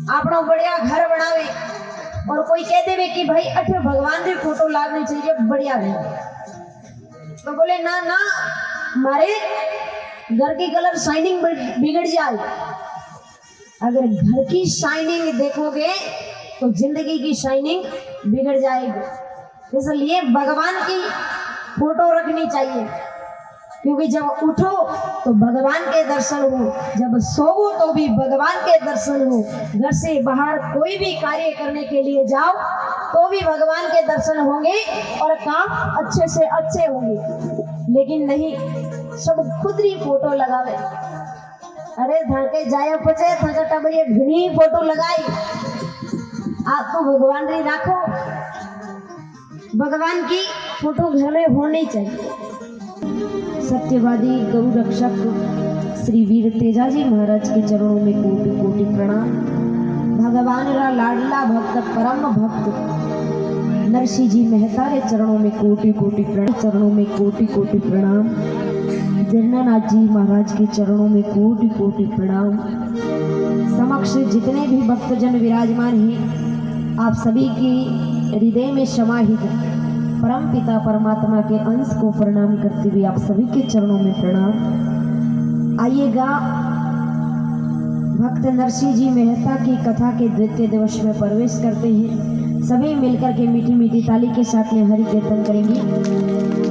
आपनो बढ़िया घर बनावे और कोई कह देवे कि भाई अठे भगवान की फोटो लागनी चाहिए बढ़िया है, तो बोले ना ना मारे घर की कलर शाइनिंग बिगड़ जाए। अगर घर की शाइनिंग देखोगे तो जिंदगी की शाइनिंग बिगड़ जाएगी। इसलिए भगवान की फोटो रखनी चाहिए, क्योंकि जब उठो तो भगवान के दर्शन हो, जब सोओ तो भी भगवान के दर्शन हो। घर से बाहर कोई भी कार्य करने के लिए जाओ तो भी भगवान के दर्शन होंगे और काम अच्छे से अच्छे होंगे। लेकिन नहीं, सब खुद ही फोटो लगावे। अरे धड़के जाया पचे थका टबरी घनी फोटो लगाई। आप तो भगवान री राखो, भगवान की फोटो घर में होनी चाहिए। सत्यवादी गौ रक्षक श्री वीर तेजाजी महाराज के चरणों में कोटि कोटि प्रणाम। भगवान रा लाडला भक्त परम भक्त नरसिंह जी मेहता रे चरणों में कोटि कोटि प्रणाम। चरणों में कोटि कोटि प्रणाम। जन्नानाथ जी महाराज के चरणों में कोटि कोटि प्रणाम। समक्ष जितने भी भक्तजन विराजमान हैं, आप सभी की हृदय में समाहित परम पिता परमात्मा के अंश को प्रणाम करते हुए आप सभी के चरणों में प्रणाम। आइएगा, भक्त नरसिंह जी मेहता की कथा के द्वितीय दिवस में प्रवेश करते हैं। सभी मिलकर के मीठी मीठी ताली के साथ में हरि कीर्तन करेंगे।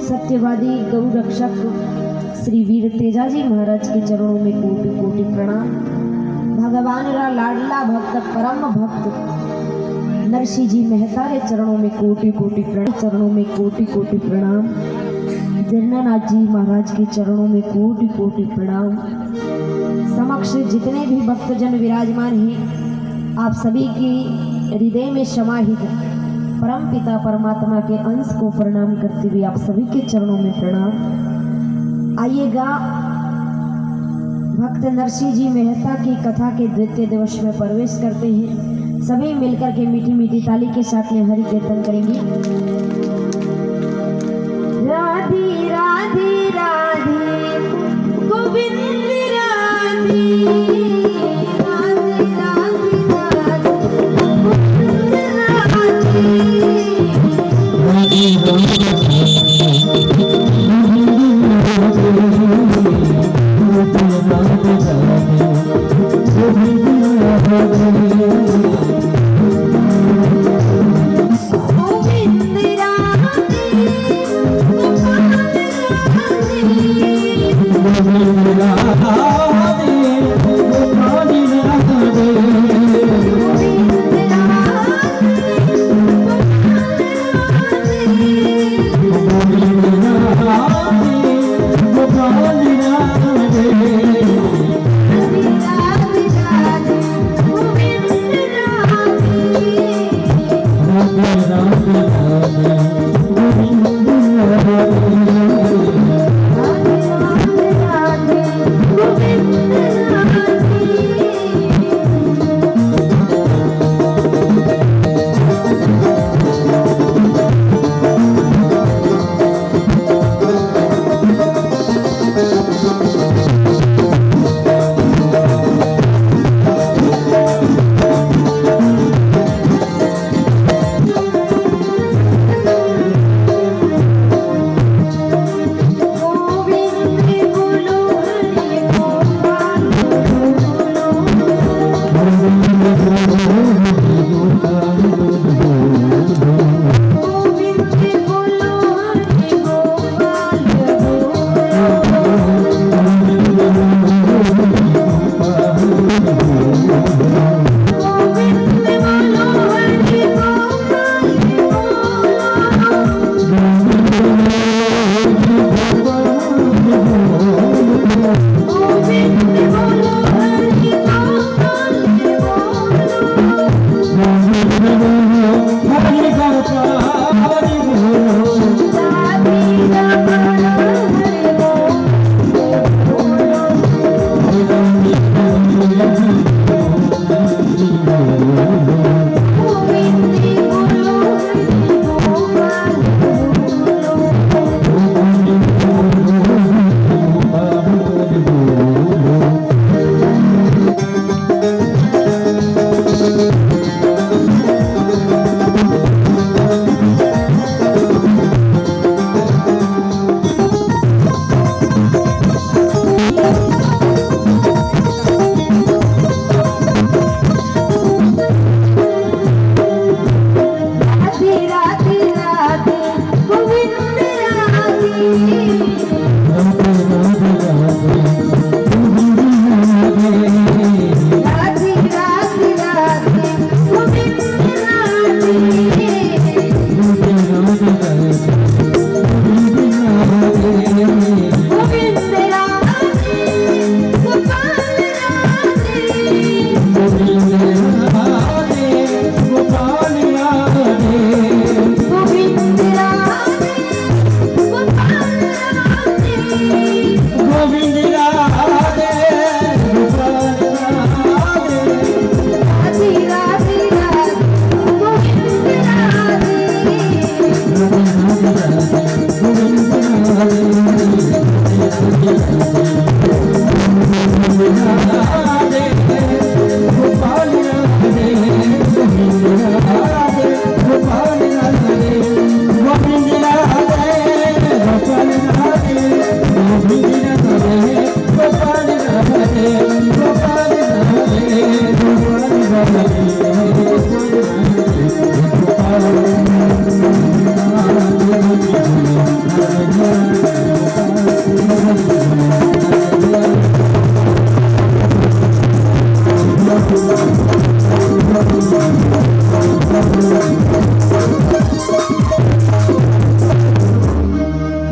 सत्यवादी गौ रक्षक श्री वीर तेजाजी महाराज के चरणों में कोटि कोटि प्रणाम। भगवान रा लाडला भक्त परम भक्त नरसिंह जी मेहता रे चरणों में कोटि कोटि प्रणाम। चरणों में कोटि कोटि प्रणाम। जन्नानाथ जी महाराज के चरणों में कोटि कोटि प्रणाम। समक्ष जितने भी भक्तजन विराजमान हैं, आप सभी की हृदय में समाहित परम पिता परमात्मा के अंश को प्रणाम करते हुए आप सभी के चरणों में प्रणाम। आइएगा, भक्त नरसिंह जी मेहता की कथा के द्वितीय दिवस में प्रवेश करते हैं। सभी मिलकर के मीठी मीठी ताली के साथ में हरि कीर्तन करेंगे। राधे राधे राधे गोविंद राधे।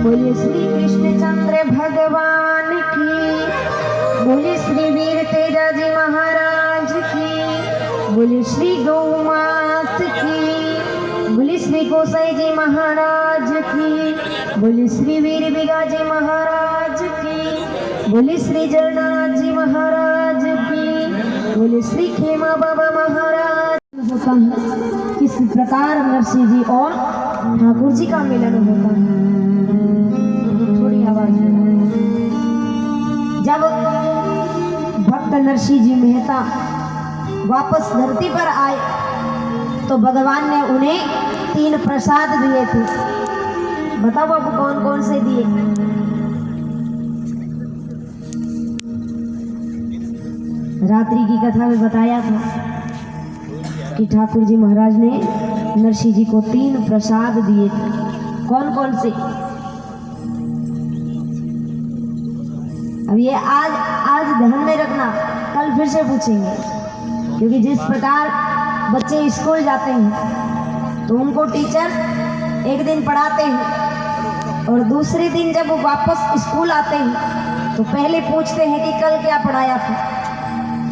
बोलिए श्री कृष्णचंद्र भगवान की, बोलिए श्री वीर तेजाजी महाराज की, बोलिए श्री गौ मात की, बोलिए श्री गोसाई जी महाराज की, बोलिए श्री वीर बिगाजी महाराज की, बोलिए श्री जगन्नाथ जी महाराज की, बोलिए श्री खेमा बाबा महाराज। होता है किस प्रकार नरसिंह जी और ठाकुर जी का मिलन होता है। थोड़ी आवाज जब भक्त नरसिंह जी मेहता वापस धरती पर आए तो भगवान ने उन्हें 3 प्रसाद दिए थे। बताओ बाबू कौन कौन से दिए? रात्रि की कथा में बताया था कि ठाकुर जी महाराज ने नरसिंह जी को 3 प्रसाद दिए थे। कौन कौन से? अब ये आज ध्यान में रखना, कल फिर से पूछेंगे, क्योंकि जिस प्रकार बच्चे स्कूल जाते हैं तो उनको टीचर एक दिन पढ़ाते हैं और दूसरे दिन जब वो वापस स्कूल आते हैं तो पहले पूछते हैं कि कल क्या पढ़ाया था,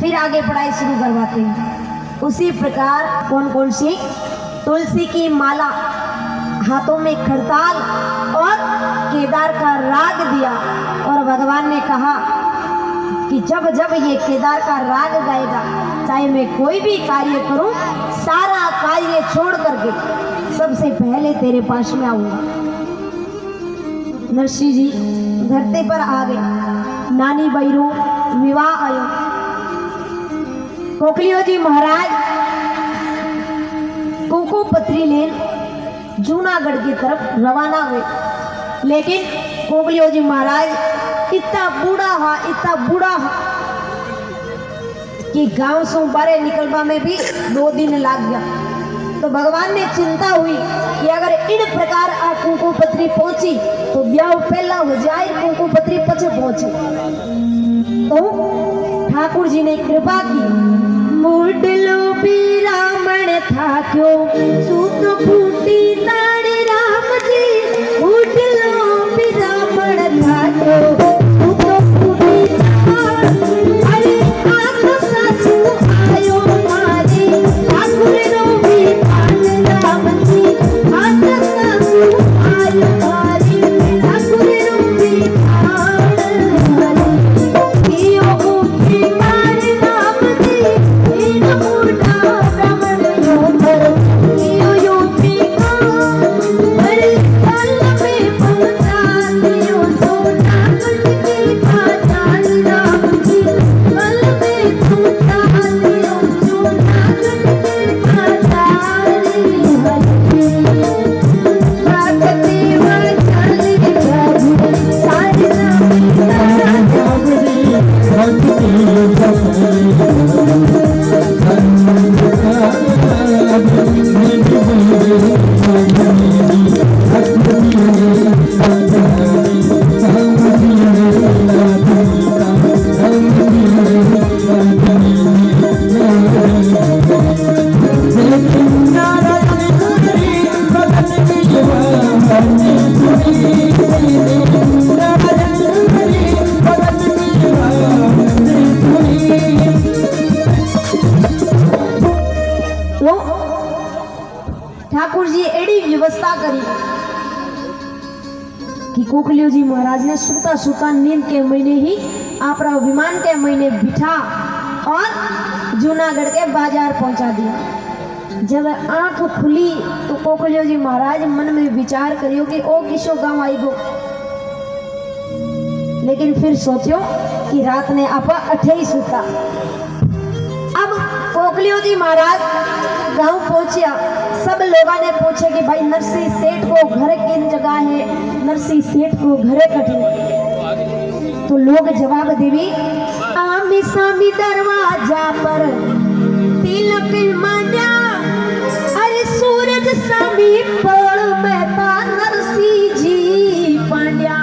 फिर आगे पढ़ाई शुरू करवाते हैं। उसी प्रकार कौन कौन सी? तुलसी की माला, हाथों में खड़ताल और केदार का राग दिया और भगवान ने कहा कि जब जब ये केदार का राग गाएगा, चाहे मैं कोई भी कार्य करूं, सारा कार्य छोड़ करके सबसे पहले तेरे पास में आऊंगा। नरसिंह जी धरती पर आ गए। नानी बहिरो विवाह आयो। कोकलियो जी महाराज कुकू पत्री लेन जूनागढ़ की तरफ रवाना हुए, लेकिन कोकलियो जी महाराज इतना बूढ़ा हा कि गांव से बाहर निकलवा में भी 2 दिन लग गया। तो भगवान ने चिंता हुई कि अगर इन प्रकार आ कुकू पत्री पहुंची तो ब्याह पहला हो जाए, कुकू पत्री पचे पहुंचे। तो ठाकुर जी ने कृपा की। मुडलो भी रामण था क्यों सूत फूटी ताड़ी राम जी, मुडलो भी रामण था क्यों सूत फूटी ताड़ी ठाकुर जी एडी व्यवस्था करी कि कोकलियो जी महाराज ने सुता सुता नींद के महीने ही आपरा विमान के महीने बिठा और जूनागढ़ के बाजार पहुंचा दिया। जब आंख खुली तो कोकलियो जी महाराज मन में विचार करियो कि ओ किसो गांव आई गो, लेकिन फिर सोचो कि रात ने आप अठे ही सुता। अब कोकलियो जी महाराज गांव पहुंचा, सब लोगों ने पूछे कि भाई नरसिंह सेठ को घर किन जगह है, नरसिंह सेठ को घरे कटे। तो लोग जवाब देवी आमी सामी दरवाजा पर तिलक मांड्या, अरे सूरज सामी पोल में था नरसिंह जी पांड्या।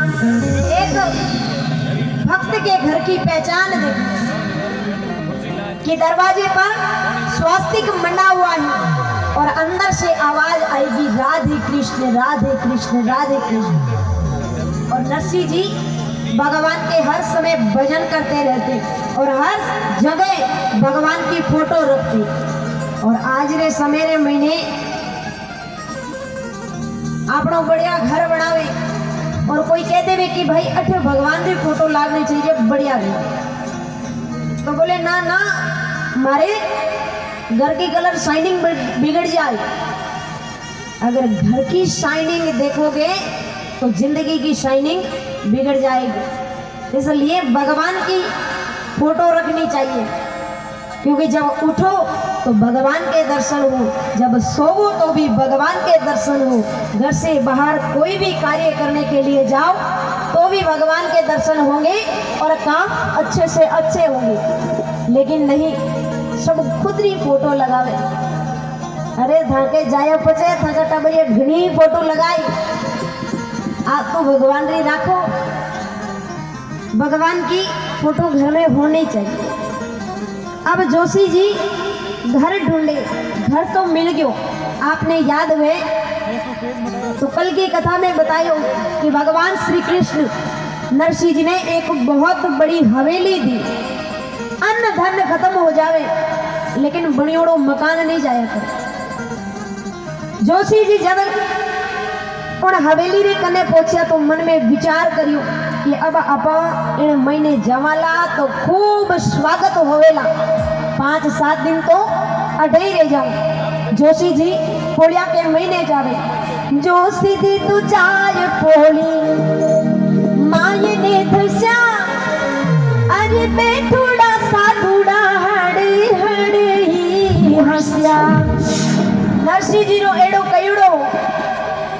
एक भक्त के घर की पहचान दे कि दरवाजे पर स्वास्तिक मंडा हुआ है और अंदर से आवाज आएगी राधे कृष्ण राधे कृष्ण राधे कृष्ण। और नरसिंह जी भगवान के हर समय भजन करते रहते और हर जगह भगवान की फोटो रखते। और आज रे समेरे महीने आपनो बढ़िया घर बनावे और कोई कह देवे कि भाई अठे भगवान की फोटो लागनी चाहिए बढ़िया है, तो बोले ना ना मारे घर की कलर शाइनिंग बिगड़ जाए। अगर घर की शाइनिंग देखोगे तो जिंदगी की शाइनिंग बिगड़ जाएगी। इसलिए भगवान की फोटो रखनी चाहिए, क्योंकि जब उठो तो भगवान के दर्शन हो, जब सोवो तो भी भगवान के दर्शन हो। घर से बाहर कोई भी कार्य करने के लिए जाओ तो भी भगवान के दर्शन होंगे और काम अच्छे से अच्छे होंगे। लेकिन नहीं, सब खुद ही फोटो लगावे। अरे धाके जाया पचे थाका टाबरिया घनी फोटो लगाई, आप तो भगवान री राखो। भगवान की फोटो घर में होनी चाहिए। अब जोशी जी घर ढूंढे, घर तो मिल गयो। आपने याद हुए तो कल की कथा में बतायो कि भगवान श्री कृष्ण नरसिंह जी ने एक बहुत बड़ी हवेली दी। अन्न धन खत्म हो जावे लेकिन बणियोड़ो मकान नहीं जाया कर। जोशी जी जब उन हवेली रे कने पहुंचा तो मन में विचार करियो कि अब आप इन महीने जमाला तो खूब स्वागत होवेला, 5-7 दिन तो अडे ही रह जाऊं। जोशी जी पोलिया के महीने जावे। जोशी दी तू जाय पोली माये ने धस्या, अरे बेठुड़ा साधुड़ा हड़े हड़े ही हस्या। नरसिंह जी रो एड़ो कईड़ो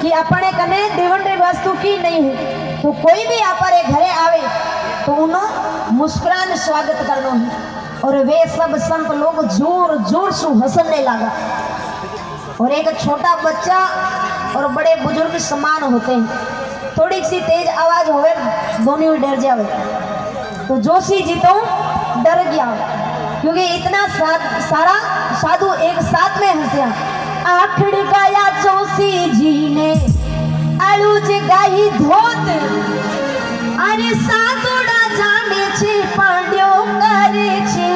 कि अपने कने देवन रे वस्तु की नहीं है, तो कोई भी आपरे घरे आवे तो उनो मुस्कुरान स्वागत करनो है। और वे सब संत लोग जोर जोर से हंसने लगा। और एक छोटा बच्चा और बड़े बुजुर्ग समान होते हैं, थोड़ी सी तेज आवाज होवे दोनों डर जावे। तो जोशी जी तो डर गया क्योंकि इतना सारा साधु एक साथ में हंसिया। आखड़ गया जोशी जी ने आलूज गाई धोत, अरे साधुड़ा जाने छे पांड्यो करे छे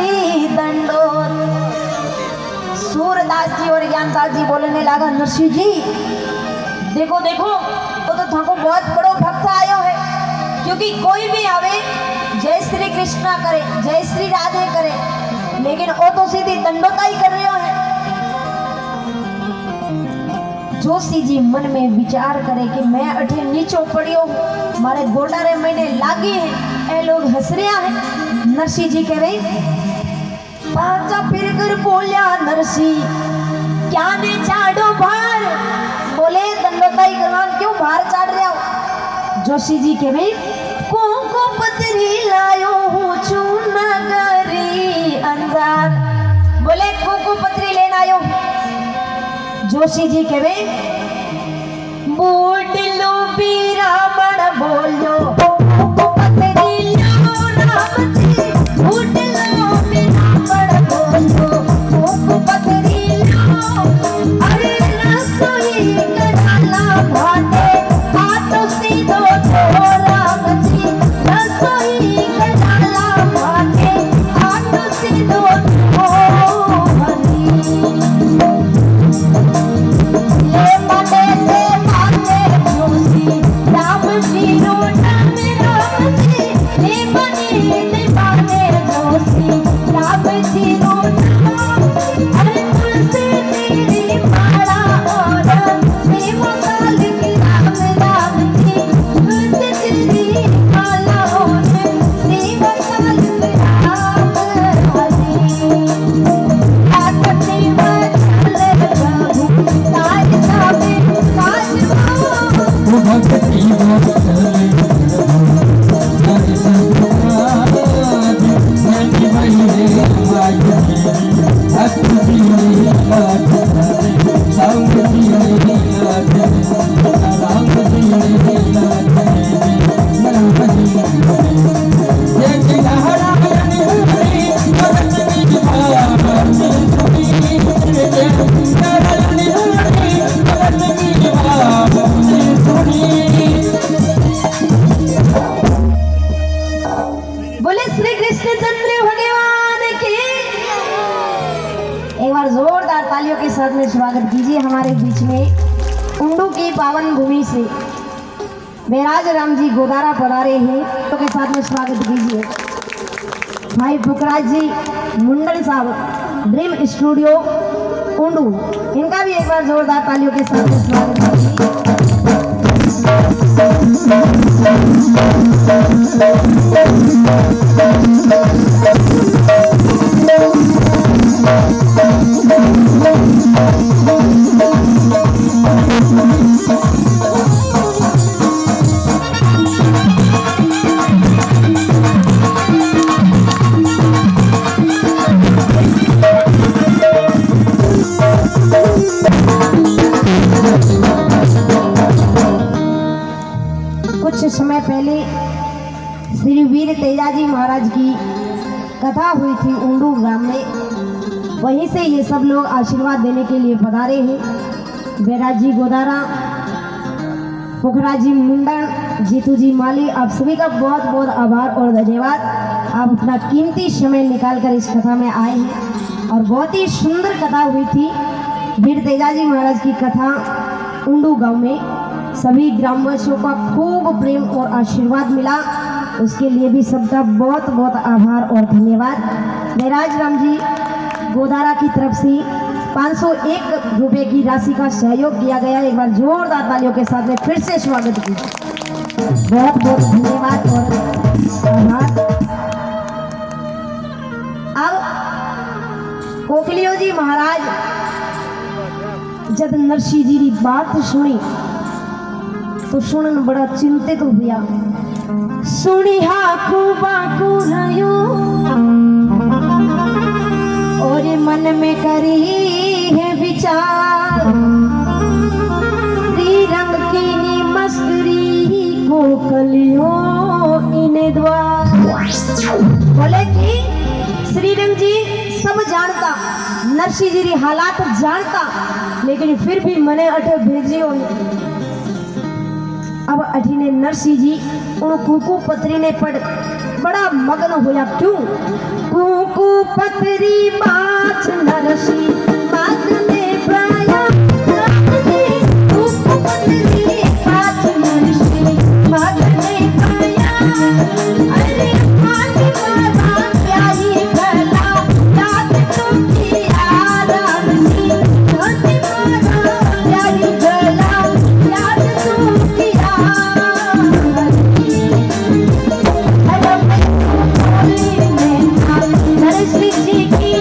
दंडोत। सूरदास जी और ज्ञानदास जी बोलने लगा, नरसिंह जी देखो देखो तो थाको बहुत बड़ो भक्त आयो है, क्योंकि कोई भी आवे जय श्री कृष्णा करे, जय श्री राधे करे, लेकिन वो तो सीधी दंडोताई कर रहे हो है। जोशी जी मन में विचार करे कि मैं अठे नीचो पड़ियो, मारे गोडारे महीने लागे हैं, ए लोग हंस रहे हैं। नरसिंह जी कह रहे पाचा फिर कर बोलिया नरसिंह क्या ने चाड़ो भार, बोले दंडोताई करवान क्यों भार चाड़ रहे हो। जोशी जी कह रहे को पतरी लायो हूँ છું નગરી અંજાર બોલે કુકુ પત્રી લઈને આવ્યો જોશીજી કહેવે બોડલો બિરામણ બોલ્યો કુકુ પત્રી લો રામજી બોડલો બિરામણ બોલ્યો કુકુ પત્રી લો અરે રસોઈ કરાલા ભાટે આ તો સીધો રામજી રસોઈ કરાલા ભાટે આ તો સીધો के साथ में स्वागत कीजिए हमारे बीच में उंडू की पावन भूमि से बैराज राम जी गोदारा पधारे हैं तो के साथ में स्वागत कीजिए भाई पुखराज जी मुंडल साहब ड्रीम स्टूडियो उंडू इनका भी एक बार जोरदार तालियों के साथ में स्वागत कुछ समय पहले श्री वीर तेजाजी महाराज की कथा हुई थी उंडू ग्राम में वहीं से ये सब लोग आशीर्वाद देने के लिए पधारे हैं बैराज जी गोदारा पुखराज जी मुंडन जीतू जी माली आप सभी का बहुत बहुत आभार और धन्यवाद आप अपना कीमती समय निकाल कर इस कथा में आए हैं और बहुत ही सुंदर कथा हुई थी वीर तेजाजी महाराज की कथा उंडू गांव में सभी ग्रामवासियों का खूब प्रेम और आशीर्वाद मिला उसके लिए भी सबका बहुत बहुत आभार और धन्यवाद बैराज राम जी गोदारा की तरफ से 501 रुपए की राशि का सहयोग किया गया एक बार जोरदार तालियों के साथ में फिर से स्वागत कीजिए बहुत बहुत धन्यवाद और आभार अब कोकलियो जी महाराज जब नरसिंह जी की बात सुनी तो सुनन बड़ा चिंतित हो गया सुनी खूबा कुरयो और मन में करी है विचार श्री रंग की मस्करी को कलियो इन्हें द्वार बोले कि श्री रंग जी सब जानता नरसिंह जी हालात जानता लेकिन फिर भी मने अठे भेजियो अब अठीने नरसिंह जी उन कुकू पत्री ने पढ़ बड़ा मग्न होया क्यों कुकू पत्री बाच नरसिंह मग्ने प्राया कुकू पत्री बाच नरसिंह मग्ने प्राया अरे पानी मारा प्यारी भला याद तुमकी आराम सी पानी मारा प्यारी भला याद तुमकी नरसिंह जी की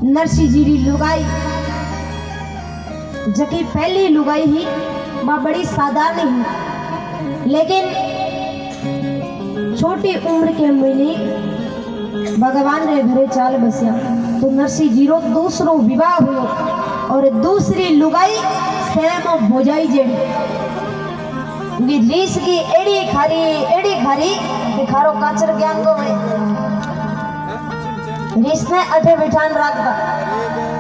नरसिंह जी री लुगाई जकी पहली लुगाई ही मां बड़ी साधारण ही, लेकिन छोटी उम्र के मिली भगवान रे घरे चाल बसिया तो नरसिंह जी रो दूसरो विवाह हुयो और दूसरी लुगाई सेमो भोजाई जेड़ी रीस की एड़ी खारी कि खारो काचर ज्ञान को में रीस ने अठे बिठान रखता।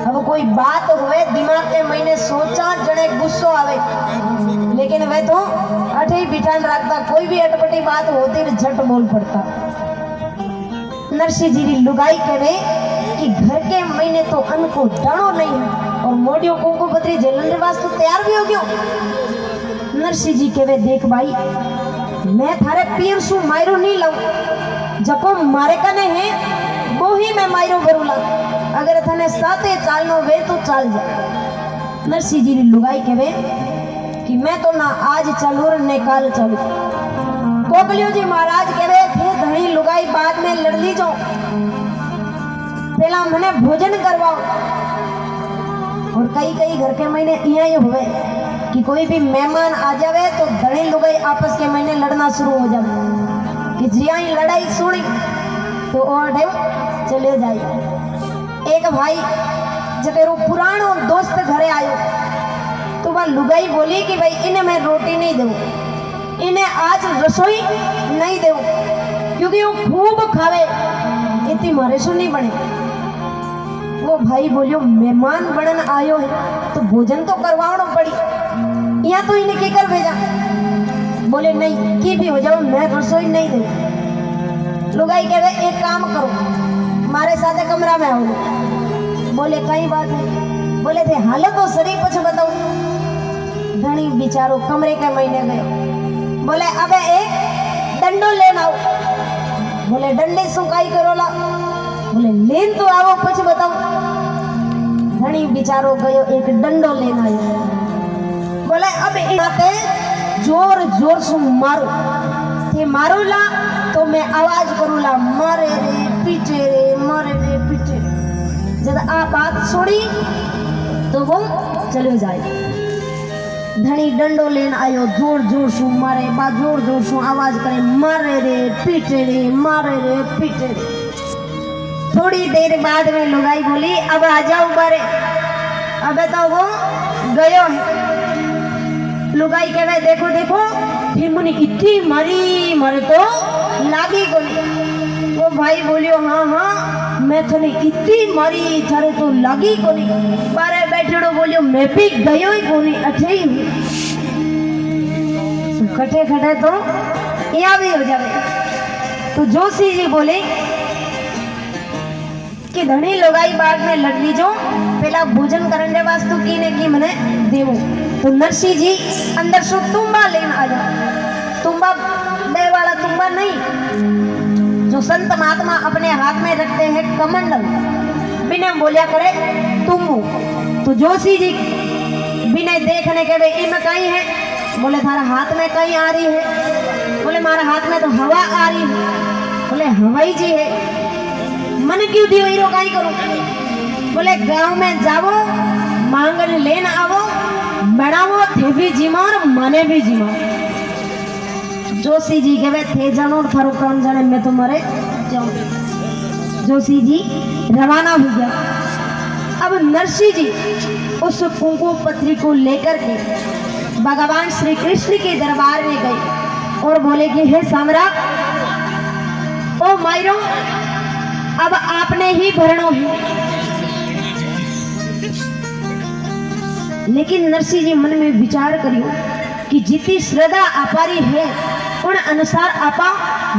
अब कोई बात हुए दिमाग के महीने सोचा जने गुस्सो आवे, लेकिन वह तो अठे ही बिठान रखता, कोई भी अटपटी बात होती तो झट बोल पड़ता। नरसिंह जी की लुगाई कहे कि घर के महीने तो अन्न को दाणो नहीं है और मोडियों को बदरी जलन वास्ते तैयार भी हो गयो। नरसिंह जी कहे देख भाई, मैं थारे पीर सु मायरो नहीं लाऊं, जको मारे कने है वो ही मैं मायरो भरूला, अगर थाने साथे चालनो वे तो चाल जा। नरसिंह जी की लुगाई कहे कि मैं तो ना आज चलू ने काल चलू। कोकलियो जी महाराज कहे थे धनी लुगाई बाद में लड़ ली जो, पहला मैंने भोजन करवाओ। और कई घर के महीने यही हुए कि कोई भी मेहमान आ जावे तो धनी लुगाई आपस के महीने लड़ना शुरू हो जाए कि जिया ही लड़ाई सुनी तो और चले जाए। एक भाई जब पुरानो दोस्त घरे आयो तो वह लुगाई बोली कि भाई इन्हें मैं रोटी नहीं दूं, इन्हें आज रसोई नहीं दूं क्योंकि वो खूब खावे, इतनी मारे सु नहीं बने। वो भाई बोलियो मेहमान बनन आयो है तो भोजन तो करवाना पड़ी, यहाँ तो इन्हें की कर भेजा। बोले नहीं की भी हो जाओ मैं रसोई नहीं दूं। लुगाई कहे एक काम करो मारे साथ कमरा में आओ। बोले कई बात नहीं। बोले थे हालत तो सरी कुछ बताओ। धनी बिचारो कमरे के महीने गए। बोले अबे एक डंडो लेना आओ। बोले डंडे सुकाई करोला। बोले लेन तो आओ कुछ बताओ। धनी बिचारो गयो एक डंडो लेना आयो। बोले अब इनाते जोर जोर से मारो, थे मारूला तो मैं आवाज करूला मारे रे पीटे रे मारे रे पीटे। जब आ बात सुनी तो वो चले जाए। धनी डंडो लेन आयो, जोर जोर से मारे, बा जोर जोर से आवाज करे मारे रे पीटे रे मारे रे पीटे रे। थोड़ी देर बाद में लुगाई बोली अब आ जाओ बारे। अब तो वो गयो है। लुगाई कहे देखो देखो मुनि इतनी मरी मरे तो लागी कोनी। वो भाई बोलियो हाँ हाँ मैं थने इतनी मरी थारे तो लागी कोनी। बारे बैठेड़ो बोलियो मैं भी गयो ही कोनी अठे ही खटे खटे तो यहाँ भी हो जावे। तो जोशी जी बोले कि धनी लुगाई बाग में लड़ ली जो पहला भोजन करने वास्तु की ने की मने देवो। तो नरसिंह जी अंदर से तुम्बा लेन आ जाओ। तुम्बा दे वाला तुम्बा नहीं जो संत महात्मा अपने हाथ में रखते हैं कमंडल, बिना बोलिया करे तुम्बू। तो जोशी जी बिना देखने के वे इनमें कहीं है। बोले थारा हाथ में कहीं आ रही है। बोले मारा हाथ में तो हवा आ रही है। बोले हवाई जी है, मन क्यों दियो हीरो कहीं करूं। बोले गांव में जाओ मांगन लेन आवो, बढ़ावो थे भी जीमा और मने भी जीमा। जोशी जी कहे थे जानो थारो कौन जाने मैं तो मरे जाऊं। जोशी जी रवाना हो गया। अब नरसिंह जी उस कुंकू पत्री को लेकर के भगवान श्री कृष्ण के दरबार में गए और बोले कि हे सम्राट ओ मायरो अब आपने ही भरणो है। लेकिन नरसिंह जी मन में विचार करियो कि जितनी श्रद्धा आपारी है उन अनुसार आपा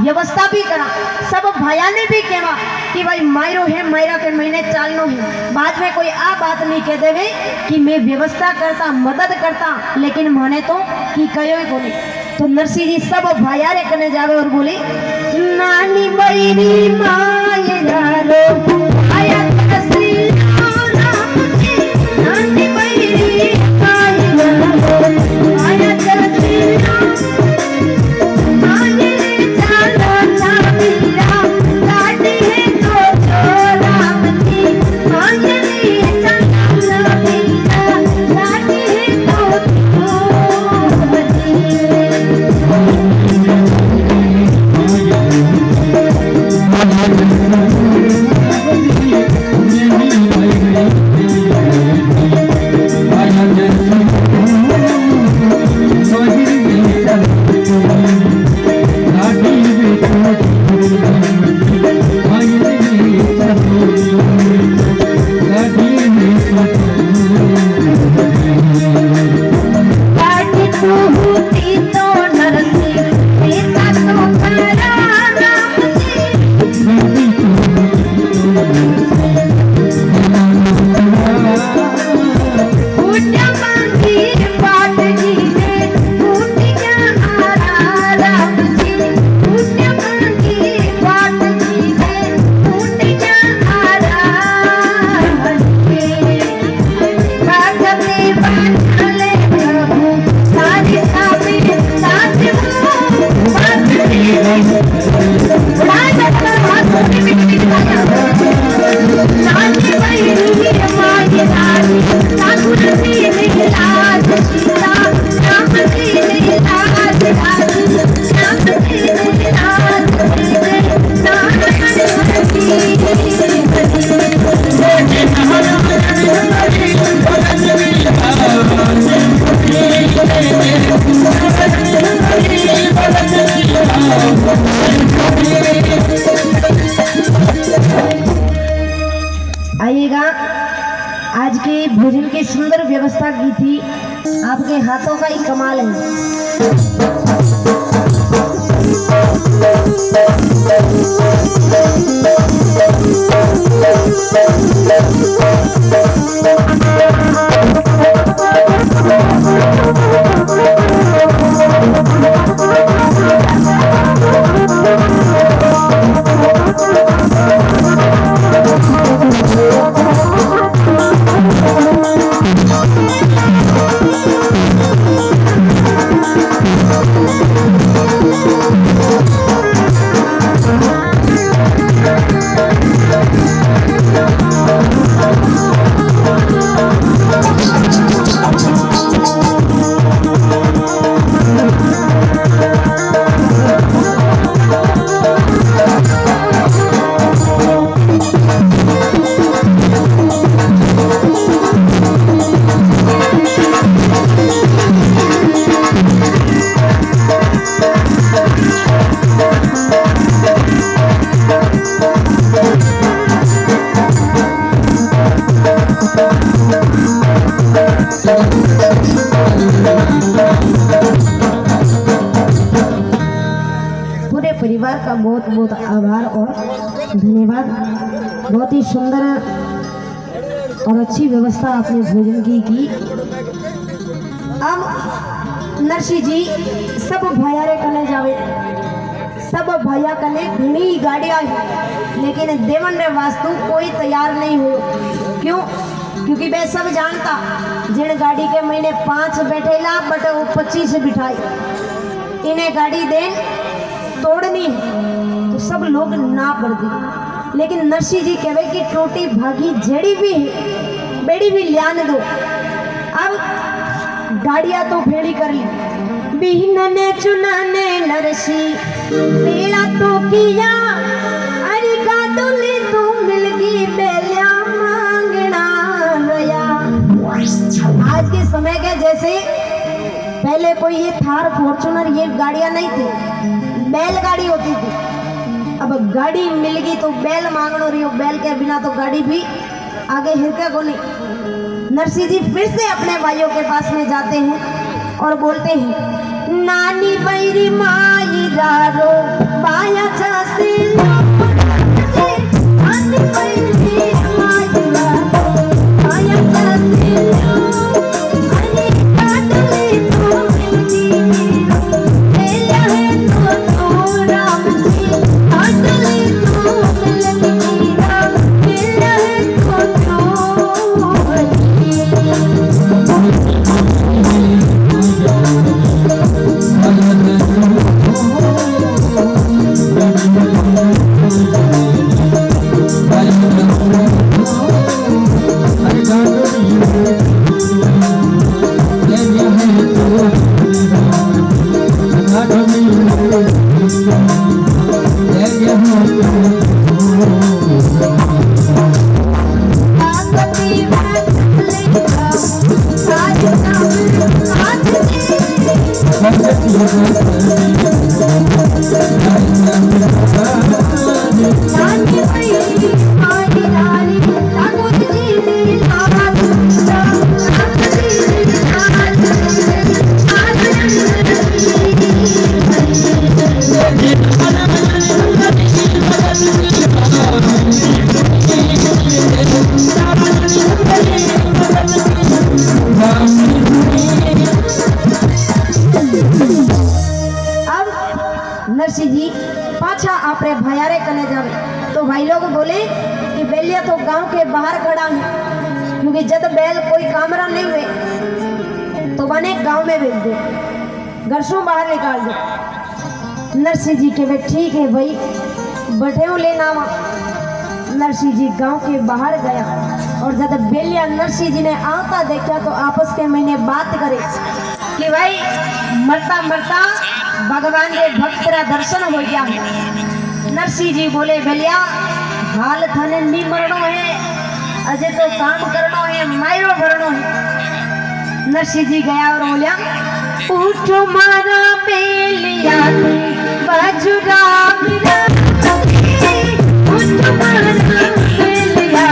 व्यवस्था भी करा। सब भाया ने भी कहा कि भाई मायरो है मायरा के महीने चालनो है। बाद में कोई आ बात नहीं कह देवे कि मैं व्यवस्था करता मदद करता, लेकिन माने तो कि कयो ही बोले। तो नरसिंह जी सब भाया रे कने जावे और बोले नानी बैरी मायरा रो आया श्री राम जी। नानी बैरी मायरा रो आया श्री राम। Yeah. आज के भोजन की सुंदर व्यवस्था की थी। आपके हाथों का ही कमाल है। पूरे परिवार का बहुत बहुत आभार और धन्यवाद। बहुत ही सुंदर और अच्छी व्यवस्था आपने भोजन की। अब नरसी जी सब भैयारे कने जावे, सब भैया कने घनी गाड़ियां है, लेकिन देवन रे वास्तु कोई तैयार नहीं हो। क्यों? क्योंकि वे सब जानता जिन गाड़ी के महीने 5 बैठेला बट वो 25 बिठाई, इन्हें गाड़ी देन तोड़नी है तो सब लोग ना कर दी। लेकिन नरसी जी कहे कि टोटी भागी जड़ी भी है बेड़ी भी लियान दो। अब गाड़ियां तो भेड़ी कर ली, बिहनने चुनाने नरसी बेड़ा तो किया, अरे गादुली तू मिलगी बेलिया मांगना गया। आज के समय के जैसे पहले कोई ये थार फॉर्चूनर ये गाड़ियां नहीं थी, बैलगाड़ी होती थी। अब गाड़ी मिल गई तो बैल मांगनो रही हो, बैल के बिना तो गाड़ी भी आगे हिरके को नहीं। नरसी जी फिर से अपने भाइयों के पास में जाते हैं और बोलते हैं, नानी बैरी माई रारो बाया चासी नानी बैरी माई रारो बाया चासी अरे काटले तो मिलगी बेलिया है तो राम जी काटले तो मिलगी राम बेलिया है तो नरसी जी पाछा आपरे भैयारे कने जावे तो भाई लोग बोले कि बेलिया तो गांव के बाहर खड़ा है, क्योंकि जब बैल कोई कामरा नहीं हुए तो बने गांव में भेज दो, घर से बाहर निकाल दो। नरसी जी के वे ठीक है भाई बैठे लेना वहाँ। नरसी जी गांव के बाहर गया और जब बेलिया नरसी जी ने आता देखा तो आपस के महीने बात करे कि भाई मरता मरता भगवान के भक्त तेरा दर्शन हो गया। नरसी जी बोले बेलिया हाल थाने नहीं मरणो है, अजय तो काम करनो है, मायरो भरनो है। नरसी जी गया और बोलिया उठो मारा बेलिया बाजुरा मेरा उठो मारा बेलिया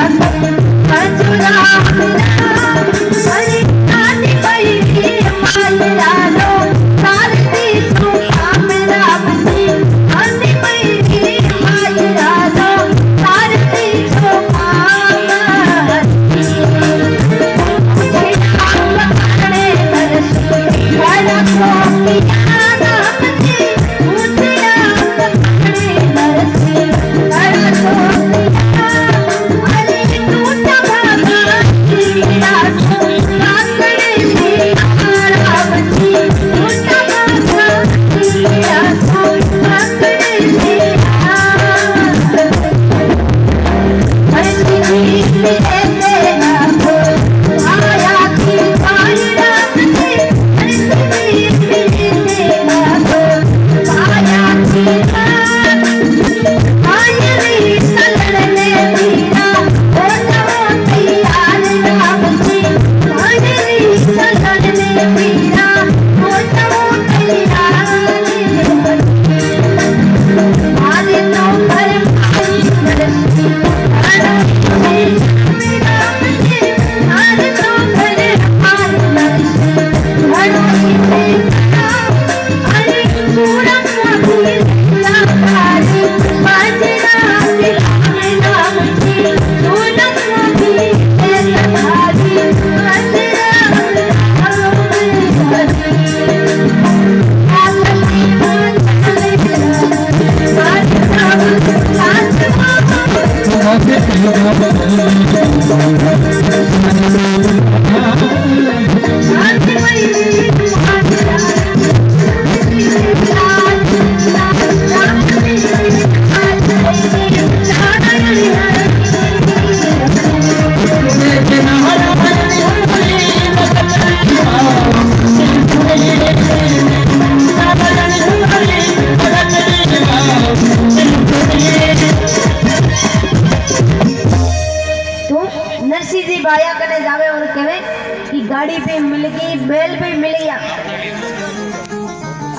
गाड़ी पे मिल गई, बैल पे मिल गया।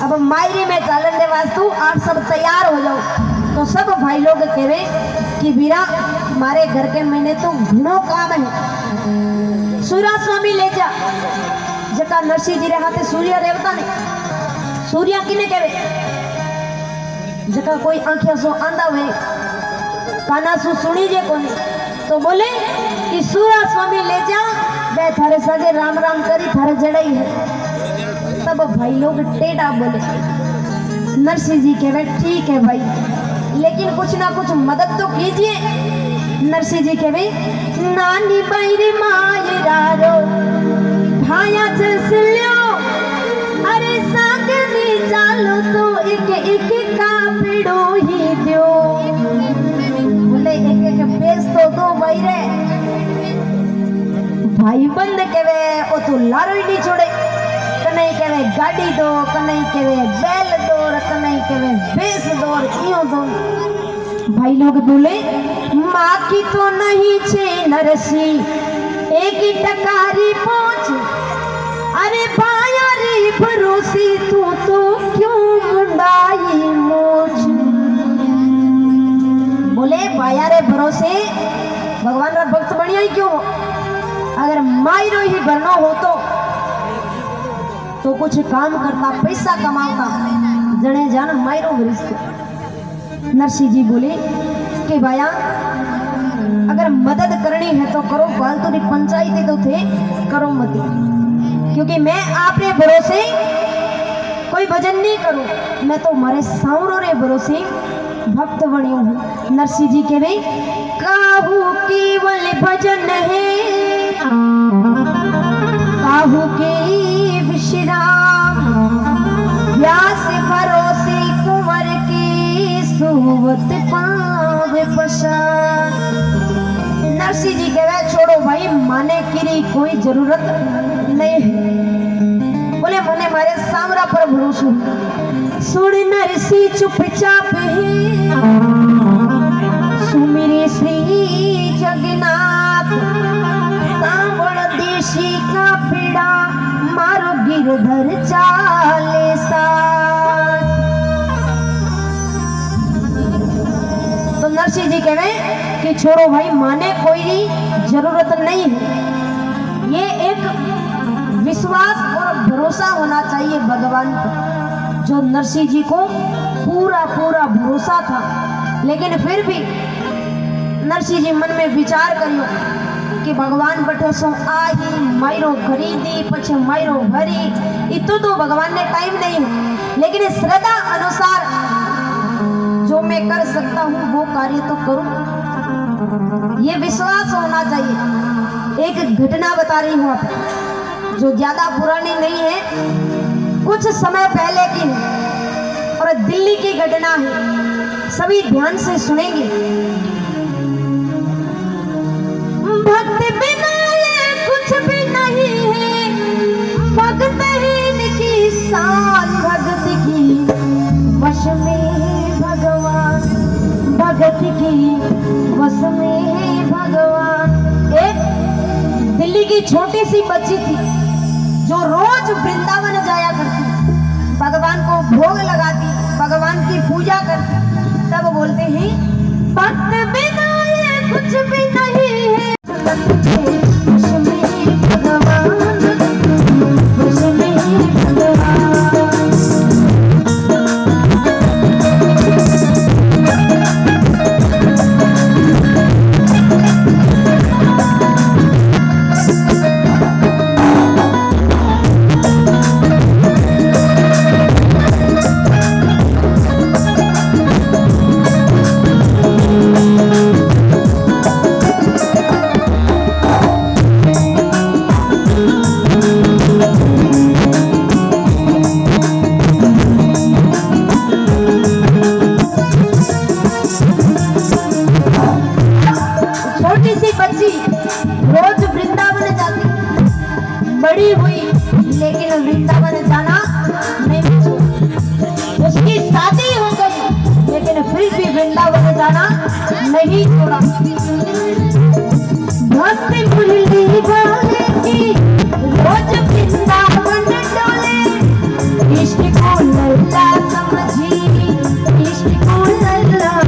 अब मायरे में चालन दे वास्तु आप सब तैयार हो जाओ। तो सब भाई लोग कहे कि वीरा हमारे घर के मैंने तो घणो काम है, सूर्य स्वामी ले जा। जटा नरसिंह जी रे हाथे सूर्य देवता ने सूर्य किने कहे, जटा कोई आंखें सो आंदा हुए काना सु सुनी जे कोनी, तो बोले कि सूर्य स्वामी ले जा, वे थारे सगे राम राम करी थारे जड़ई है। तब भाई लोग टेढ़ा बोले। नरसिंह जी कहे ठीक है भाई, लेकिन कुछ ना कुछ मदद तो कीजिए। नरसिंह जी कहे नानी बैरी मायरारो भाया जसल्यो, अरे सागनी चालो तो एक एक का पिड़ो ही दो। बोले एक एक पेस तो दो भाई रे। भाई बंद कहे ओ तो लारो ही नहीं छोड़े, कन्हई कहे गाड़ी दो, कन्हई कहे बैल दो, कन्हई कहे बेस दो, इयो दो। भाई लोग बोले माँ की तो नहीं छे नरसी, एक ही टकारी पहुंच, अरे बायारी भरोसी तू तो क्यों मुंडाई मोच। बोले बायारे भरोसे भगवान का भक्त बढ़िया ही क्यों, अगर मायरो ही भरना हो तो कुछ काम करता, पैसा कमाता, जने जान मायरो भरिश्ते। नरसिंह जी बोले कि भाया अगर मदद करनी है तो करो, फालतू की पंचायती तो थे करो मत, क्योंकि मैं आपने भरोसे कोई भजन नहीं करूं, मैं तो हमारे सावरों रे भरोसे भक्त बनी हूं। नरसिंह जी कहे काहू केवल भजन है, काहू के विश्राम, व्यास भरोसे कुंवर के सोवत पावे पशान। नरसिंह जी कहे छोड़ो भाई, माने की कोई जरूरत नहीं है। बोले मने मारे सामरा पर भरोसा। सुन नरसिंह चुपचाप है, सुमिरे श्री जगन्नाथ, सांवड़ देशी का पीड़ा मारो गिरधर चाले साथ। तो नरसिंह जी कहे कि छोड़ो भाई, माने कोई जरूरत नहीं है। ये एक विश्वास और भरोसा होना चाहिए भगवान पर, जो नरसिंह जी को पूरा पूरा भरोसा था। लेकिन फिर भी नरसिंह जी मन में विचार करियो कि भगवान बठे सो आई मायरो खरीदी पछे मायरो भरी, इतो तो भगवान ने टाइम नहीं है। लेकिन श्रद्धा अनुसार जो मैं कर सकता हूँ वो कार्य तो करूं, ये विश्वास होना चाहिए। एक घटना बता रही हूँ आपको, जो ज्यादा पुरानी नहीं है, कुछ समय पहले की है और दिल्ली की घटना है। सभी ध्यान से सुनेंगे। भक्त बिना ये कुछ भी नहीं है, भक्त ही इनकी शान, भगत की वश में है भगवान, भगत की वश में है भगवान। एक दिल्ली की छोटी सी बच्ची थी जो रोज वृंदावन जाया करती, भगवान को भोग लगाती, भगवान की पूजा करती। तब बोलते हैं भक्त बिना ये कुछ भी नहीं है, बड़ी हुई लेकिन वृंदावन जाना नहीं। उसकी शादी हो गई लेकिन फिर भी वृंदावन जाना नहीं छोड़ा। भक्ति मुरली वाले की रोज वृंदावन डोले, इष्ट को लल्ला समझी, इष्ट को लल्ला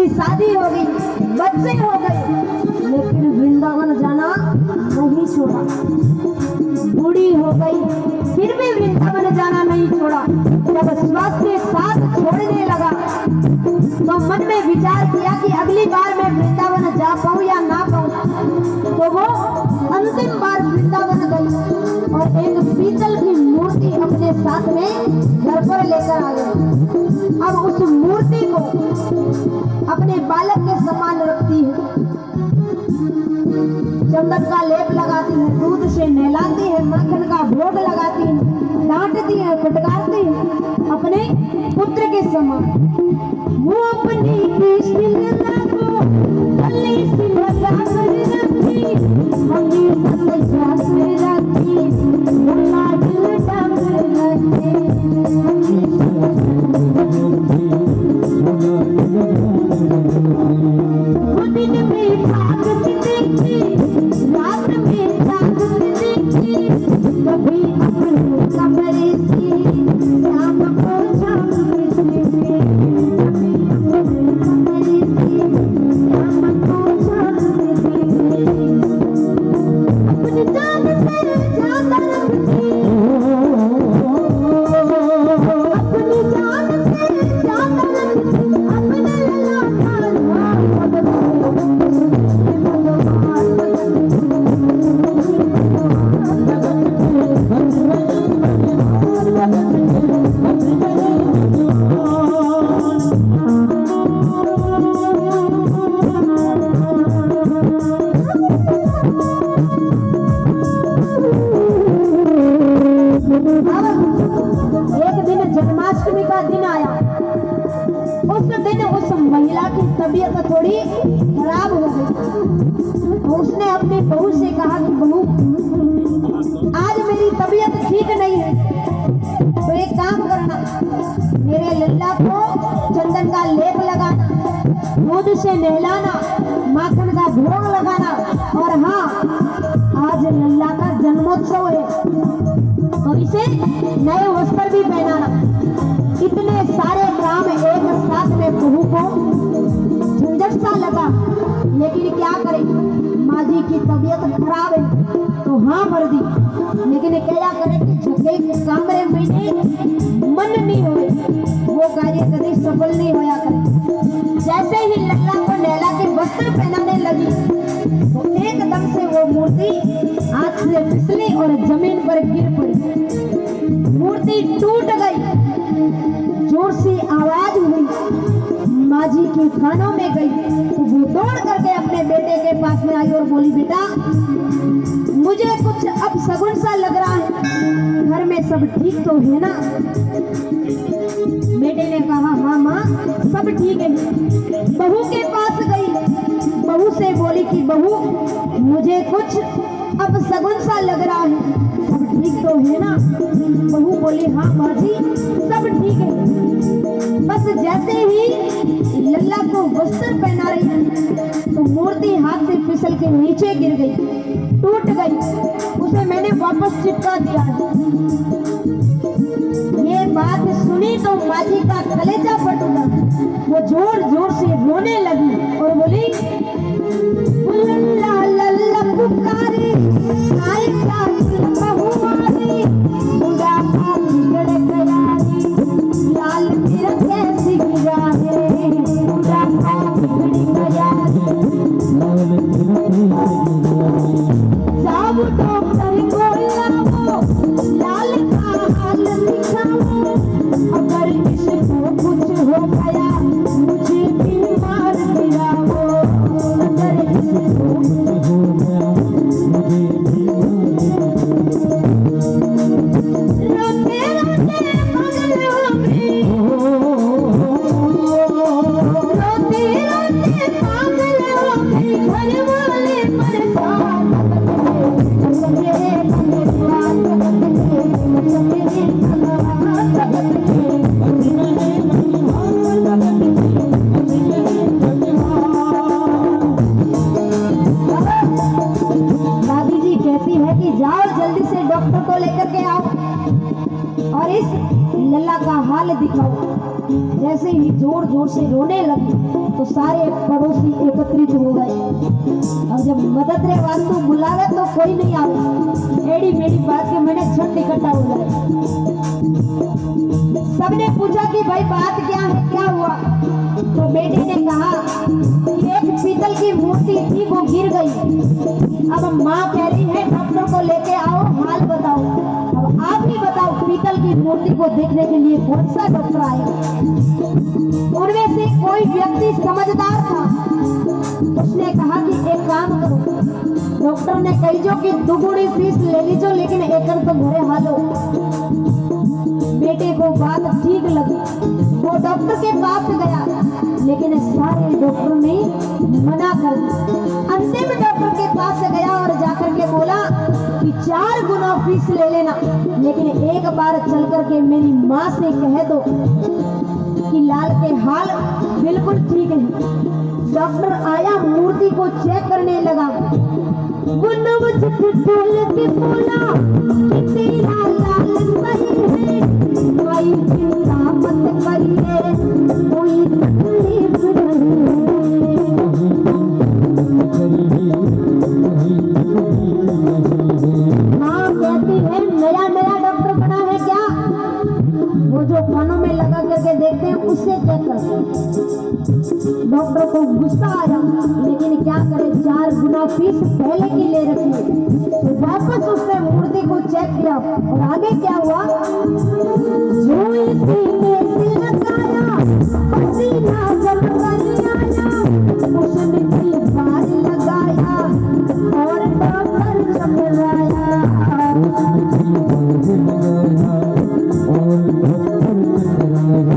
शादी हो गई, बच्चे हो गए, लेकिन वृंदावन जाना नहीं छोड़ा। बूढ़ी हो गई फिर भी वृंदावन जाना नहीं छोड़ा। जब स्वास्थ्य के साथ छोड़ने लगा तो मन में विचार किया कि अगली बार मैं वृंदावन जा पाऊं या ना पाऊं। तो वो अंतिम बार वृंदावन गई और एक पीतल की मूर्ति अपने साथ में घर पर लेकर आ गई। अब उस मूर्ति को अपने बालक के समान रखती है, चंदन का लेप लगाती है, दूध से नहलाती है, मक्खन का भोग लगाती है, डांटती है, फटकारती है, अपने पुत्र के समान। वो अपनी कृष्ण लता को गले से लगा कर रखी, हमेशा सजा कर रखी, लाड लटा कर रखी। वो दिन में भागती देखी, रात में जागती देखी, कभी अपने कमरे से शाम को जागती देखी, कभी अपने कमरे से शाम को जागती देखी। अपनी जान से का दिन आया। उस दिन उस महिला की तबीयत थोड़ी खराब हो गई। तो उसने अपनी बहू से कहा कि बहू, आज मेरी तबीयत ठीक नहीं है, तो एक काम करना, मेरे लल्ला को चंदन का लेप लगाना, दूध से नहलाना, माखन का भोग लगाना, और हाँ, आज लल्ला का जन्मोत्सव है तो इसे नए वस्त्र भी पहनाना। इतने सारे काम एक साथ में बहू को झंझट सा लगा, लेकिन क्या करे, माँ जी की तबीयत खराब है तो हाँ भर दी, लेकिन क्या करे कि झके के कमरे में मन नहीं होए, वो कार्य कभी सफल नहीं होया करे। जैसे ही लल्ला को नैला के वस्त्र पहनाने लगी तो एकदम से वो मूर्ति हाथ से फिसली और जमीन पर गिर पड़ी। मूर्ति टूट गई, जोर से आवाज हुई, माँ जी के कानों में गई तो वो दौड़ करके अपने बेटे के पास में आई और बोली, बेटा मुझे कुछ अब सगुन सा लग रहा है, घर में सब ठीक तो है ना? बेटे ने कहा, हाँ माँ सब ठीक है। बहू के पास गई, बहू से बोली कि बहू मुझे कुछ अब सगुन सा लग रहा है, सब ठीक तो है ना? बहू बोली, हाँ माँ जी सब ठीक है। बस जैसे ही लल्ला को वस्त्र पहना रही तो मूर्ति हाथ से फिसल के नीचे गिर गई, टूट गई। उसे मैंने वापस चिपका दिया। ये बात सुनी तो माँ जी का कलेजा फट उठा, वो जोर जोर से रोने लगी और बोली, लल्ला लल्ला पुकारे, आए क्या बहू मारी, बुढ़ापा बिगड़ गया रे, लाल मेरा कैसे गिरा है, बुढ़ापा बिगड़ गया रे, सब डॉक्टर को लाओ, लाल का हाल दिखाओ, अगर इसको कुछ हो गया मुझे बीमार गिराओ, अगर इसको कुछ हो गया मुझे रोते रोते पागल हो गई, रोते रोते पागल हो गई, घर वाले परेशान दादी जी कहती है कि जाओ जल्दी से डॉक्टर को लेकर के आओ और इस लल्ला का हाल दिखाओ। जैसे ही जोर जोर से रोने लगी तो सारे पड़ोसी एकत्रित हो गए। अब जब मदद रे वास्तु बुलावे तो कोई नहीं आवे, एड़ी मेड़ी बात के मैंने झट इकट्ठा हो गए। सबने पूछा कि भाई बात क्या है, क्या हुआ? तो बेटे ने कहा कि एक पीतल की मूर्ति थी वो गिर गई। अब माँ कह रही है डॉक्टर को लेके आओ, हाल बताओ। अब आप ही बताओ, पीतल की मूर्ति को देखने के लिए कौन सा डॉक्टर आएगा? उनमें से कोई व्यक्ति समझदार था, उसने कहा कि एक काम करो, डॉक्टर ने कही जो कि दुगुनी फीस ले लीजो, लेकिन एकड़ तो घरे हालो। बेटे को बात ठीक लगी, वो डॉक्टर के पास गया, लेकिन सारे डॉक्टर ने मना कर दिया। अंतिम डॉक्टर के पास गया और जाकर के बोला कि 4 गुना फीस ले लेना, लेकिन एक बार चल करके मेरी माँ से कह दो कि लाल के हाल बिल्कुल ठीक है। डॉक्टर आया, मूर्ति को चेक करने लगा, वो नवज बोल के बोला कि तेरा लाल सही है, कोई चिंता मत करिए, कोई तकलीफ नहीं है। हाँ कहती है, नया नया डॉक्टर बना है क्या? वो जो कानों में लगा करके देखते हैं उससे चेक करते। डॉक्टर को गुस्सा आया, लेकिन क्या करे, 4 गुना फीस पहले की ले रखी है। तो वापस उसने मूर्ति को चेक किया और आगे क्या हुआ, जो इसी में सिर लगाया, पसीना जब कर आया, उसने की बार लगाया और डॉक्टर चमराया। और डॉक्टर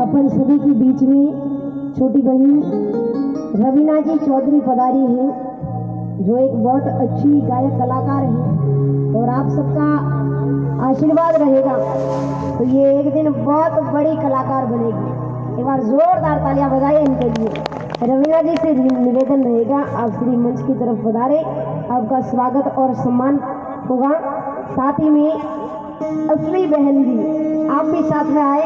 अपन सभी के बीच में छोटी बहन रवीना जी चौधरी पधारी हैं, जो एक बहुत अच्छी गायक कलाकार हैं और आप सबका आशीर्वाद रहेगा तो ये एक दिन बहुत बड़ी कलाकार बनेगी। एक बार जोरदार तालियां बजाइए इनके लिए। रवीना जी से निवेदन रहेगा आप श्री मंच की तरफ पधारे, आपका स्वागत और सम्मान होगा। साथ ही में असली बहन जी आप भी साथ में आए।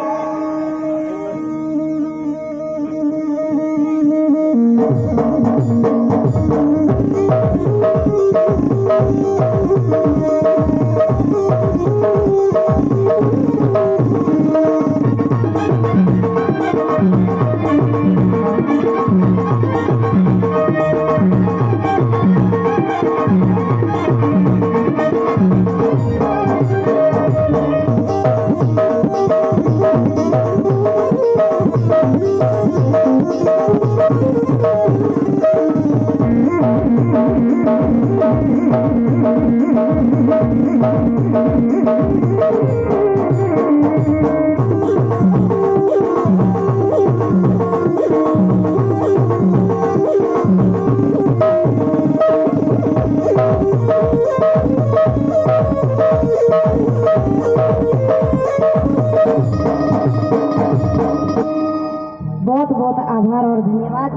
बहुत बहुत आभार और धन्यवाद।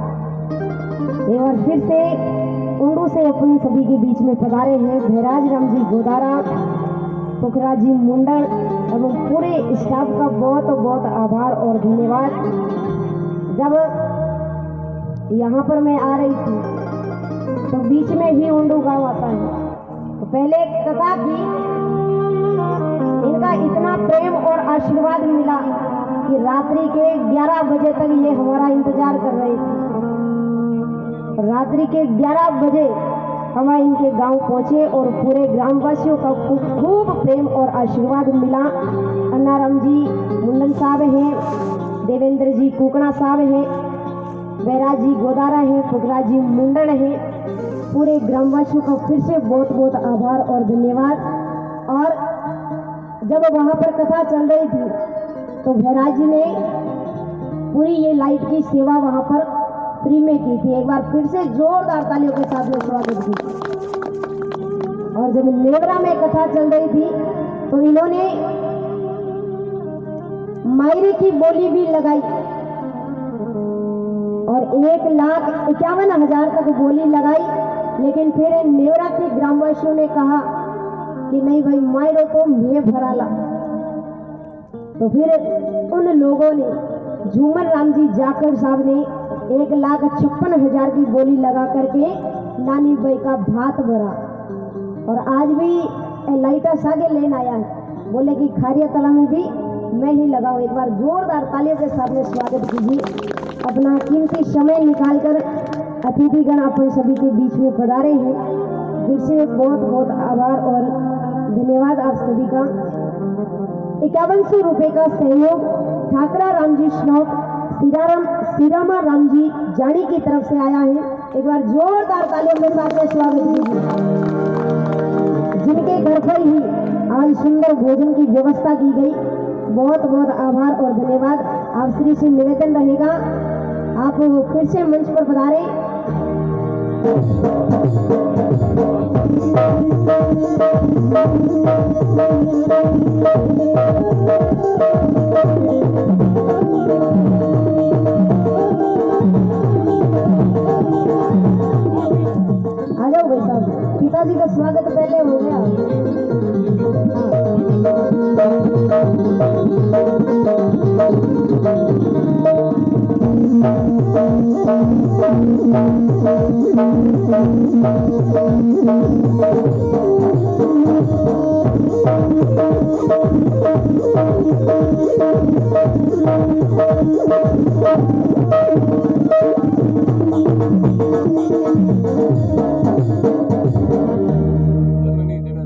एक बार फिर से उंडू से अपन सभी के बीच में पधारे हैं भैराज राम जी गोदारा, पोखरा जी मुंडल एवं पूरे स्टाफ का बहुत बहुत आभार और धन्यवाद। जब यहाँ पर मैं आ रही थी तो बीच में ही उंडू गांव आता है, तो पहले कथा की इनका इतना प्रेम और आशीर्वाद मिला कि रात्रि के 11 बजे तक ये हमारा इंतजार कर रहे थे। रात्रि के 11 बजे हम इनके गांव पहुंचे और पूरे ग्रामवासियों का खूब प्रेम और आशीर्वाद मिला। अन्नाराम जी मुंडन साहब हैं, देवेंद्र जी कुकड़ा साहब हैं, बैराज जी गोदारा हैं, पोखरा जी मुंडन हैं। पूरे ग्रामवासियों का फिर से बहुत बहुत आभार और धन्यवाद। और जब वहाँ पर कथा चल रही थी तो भैराज जी ने पूरी ये लाइट की सेवा वहाँ पर फ्री में की थी। एक बार फिर से जोरदार तालियों के साथ में स्वागत की। और जब नेवरा में कथा चल रही थी तो इन्होंने मायरे की बोली भी लगाई और 1,51,000 तक बोली लगाई। लेकिन फिर नेवरा के ग्रामवासियों ने कहा कि नहीं भाई मायरो तो मैं भराला, तो फिर उन लोगों ने झूमर राम जी जाखड़ साहब ने 1,56,000 की बोली लगा करके नानी बाई का भात भरा और आज भी लाइटा सागे लेन आया है। बोले कि खारिया तला में भी मैं ही लगाऊं। एक बार जोरदार तालियों के साथ में स्वागत कीजिए। अपना कीमती समय निकालकर अतिथिगण अपन सभी के बीच में पधारे हैं। फिर से बहुत बहुत आभार और धन्यवाद आप सभी का। 5100 रुपये का सहयोग ठाकरा राम जी श्नौक सीरामा राम जी जानी की तरफ से आया है। एक बार जोरदार तालियों के साथ में स्वागत कीजिए। जिनके घर पर ही आज सुंदर भोजन की व्यवस्था की गई, बहुत बहुत आभार और धन्यवाद। आप श्री से निवेदन रहेगा, आप फिर से मंच पर पधारे। आ जाओ भाई साहब, पिताजी का स्वागत पहले हो गया।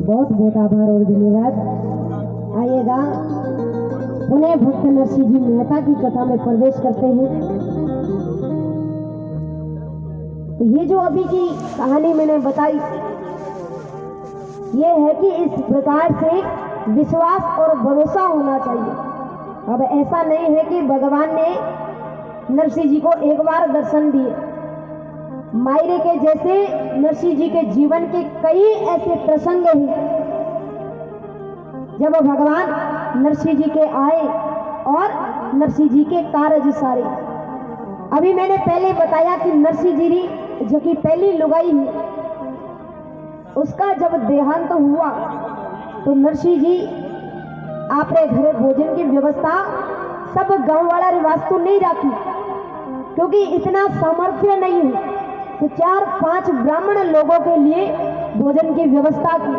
बहुत बहुत आभार और धन्यवाद। आइएगा, पुणे भक्त नरसिंह जी मेहता की कथा में प्रवेश करते हैं। तो ये जो अभी की कहानी मैंने बताई, ये है कि इस प्रकार से विश्वास और भरोसा होना चाहिए। अब ऐसा नहीं है कि भगवान ने नरसिंह जी को एक बार दर्शन दिए। मायरे के जैसे नरसिंह जी के जीवन के कई ऐसे प्रसंग हैं जब भगवान नरसिंह जी के आए और नरसिंह जी के कार्य सारे। अभी मैंने पहले बताया कि नरसिंह जी जो कि पहली लुगाई है, उसका जब देहांत हुआ तो नरसिंह जी आपने घरे भोजन की व्यवस्था सब गांव वाला रिवास्तु नहीं रखी, क्योंकि इतना सामर्थ्य नहीं है। तो 4-5 ब्राह्मण लोगों के लिए भोजन की व्यवस्था की।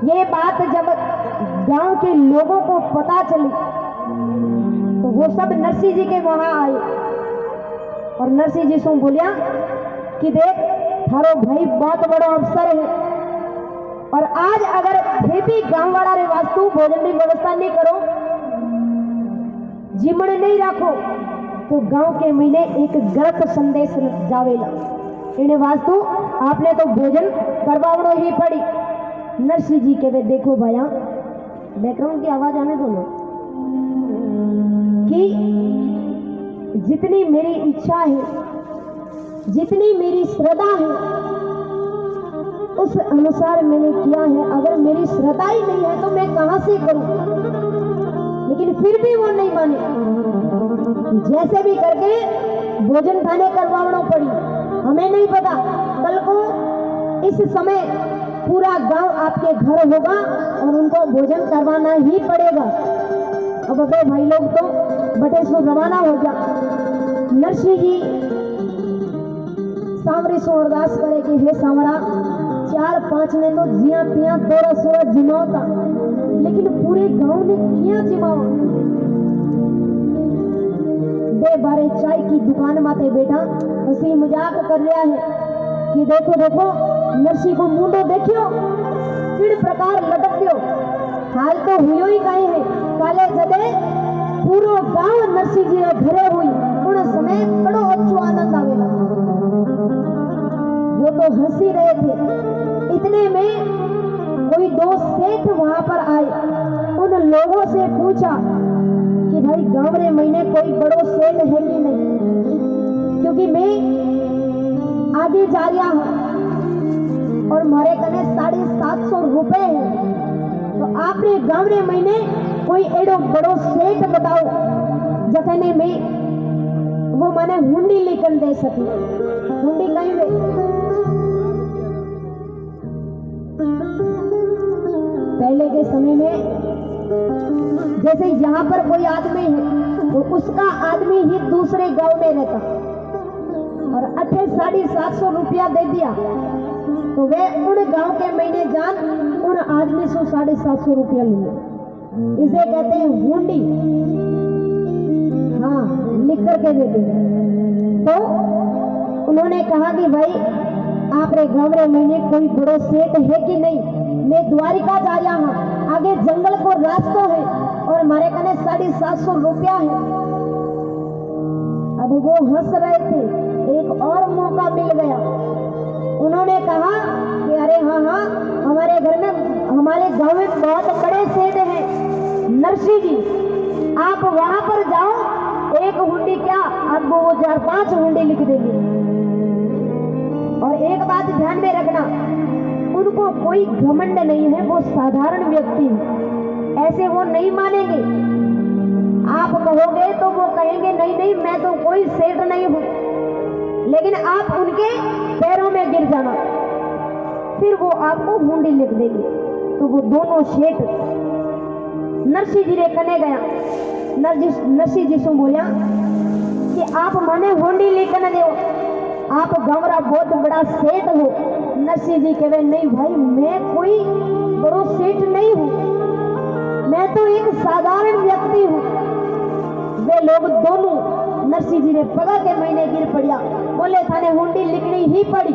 ये बात जब गांव के लोगों को पता चली तो वो सब नरसिंह जी के वहां आए और नरसिंह जी से बोलिया कि देख, थारो भाई बहुत बड़ा अफसर है और आज अगर फिर भी गांव वाला रे वास्तु भोजन की व्यवस्था नहीं करो, जिमण नहीं रखो, तो गांव के महीने एक गलत संदेश जावेला। इन्हें वास्तु आपने तो भोजन करवावनो ही पड़ी। नरसिंह जी के वे देखो भैया, बैकग्राउंड की आवाज आने दो ना, कि जितनी मेरी इच्छा है, जितनी मेरी श्रद्धा है, उस अनुसार मैंने किया है। अगर मेरी श्रद्धा ही नहीं है तो मैं कहां से करूं? लेकिन फिर भी वो नहीं माने। जैसे भी करके भोजन खाने करवाना पड़ी। हमें नहीं पता कल को इस समय पूरा गांव आपके घर होगा और उनको भोजन करवाना ही पड़ेगा। अब अबे भाई लोग तो बटेश्वर रवाना हो गया। नरसिंह जी सांवरे से अरदास करे कि हे सांवरा, 4-5 ने तो जिया तिया 13 जिमावता, लेकिन पूरे गांव ने किया जिमावा। बे बारे चाय की दुकान माते बेटा हंसी मजाक कर रहा है कि देखो देखो नरसिंह को मुंडो देखियो किड़ प्रकार लटक्यो। हाल तो हुई ही कहीं है, काले जदे पूरो गांव नरसिंह जी घरे हुई उन समय बड़ो अच्छो आनंद आवेला। वो तो हंसी रहे थे। इतने में कोई 2 सेठ वहां पर आए। उन लोगों से पूछा कि भाई गांव रे महीने कोई बड़ो सेठ है कि नहीं, क्योंकि मैं आगे जा रहा हूं और मारे कने 750 रुपए है। तो आपने गांव रे महीने कोई एडो बड़ो सेठ बताओ जखने में वो माने हुंडी लेकर दे सके। हुंडी कहीं वे पहले के समय में जैसे यहाँ पर कोई आदमी है तो उसका आदमी ही दूसरे गांव में रहता और 750 रुपया दे दिया तो वे उन गांव के महीने जान उन आदमी से 750 रुपया लिए। इसे कहते हैं हुंडी। हाँ, लिख करके देते हैं। तो उन्होंने कहा कि भाई आप रे गांव रे महीने कोई बड़ो सेठ है कि नहीं, मैं द्वारिका जा रहा हूँ, आगे जंगल को रास्ता है और हमारे कने 750 रुपया है। अब वो हंस रहे थे, एक और मौका मिल गया। उन्होंने कहा कि अरे हाँ, हमारे घर में, हमारे गांव में बहुत बड़े सेठ हैं नरसिंह जी, आप वहां पर जाओ, एक हुंडी क्या आपको वो 4-5 हुंडी लिख देंगे। और एक बात ध्यान में रखना, उनको कोई घमंड नहीं है, वो साधारण व्यक्ति है, ऐसे वो नहीं मानेंगे। आप कहोगे तो वो कहेंगे नहीं मैं तो कोई सेठ नहीं हूं, लेकिन आप उनके पैरों में गिर जाना, फिर वो आपको हुंडी लिख देंगे। तो वो दोनों सेठ नरसिंह जी रे कने गया। नरसिंह जी से बोलिया कि आप माने हुंडी लिखने दो, आप गंवरा बहुत बड़ा सेठ हो। नरसिंह जी कहे नहीं भाई, मैं कोई बड़ो सेठ नहीं हूं, मैं तो एक साधारण व्यक्ति हूं। वे लोग दोनों नरसिंह जी ने पगा के महीने गिर पड़िया, बोले थाने हुंडी लिखनी ही पड़ी।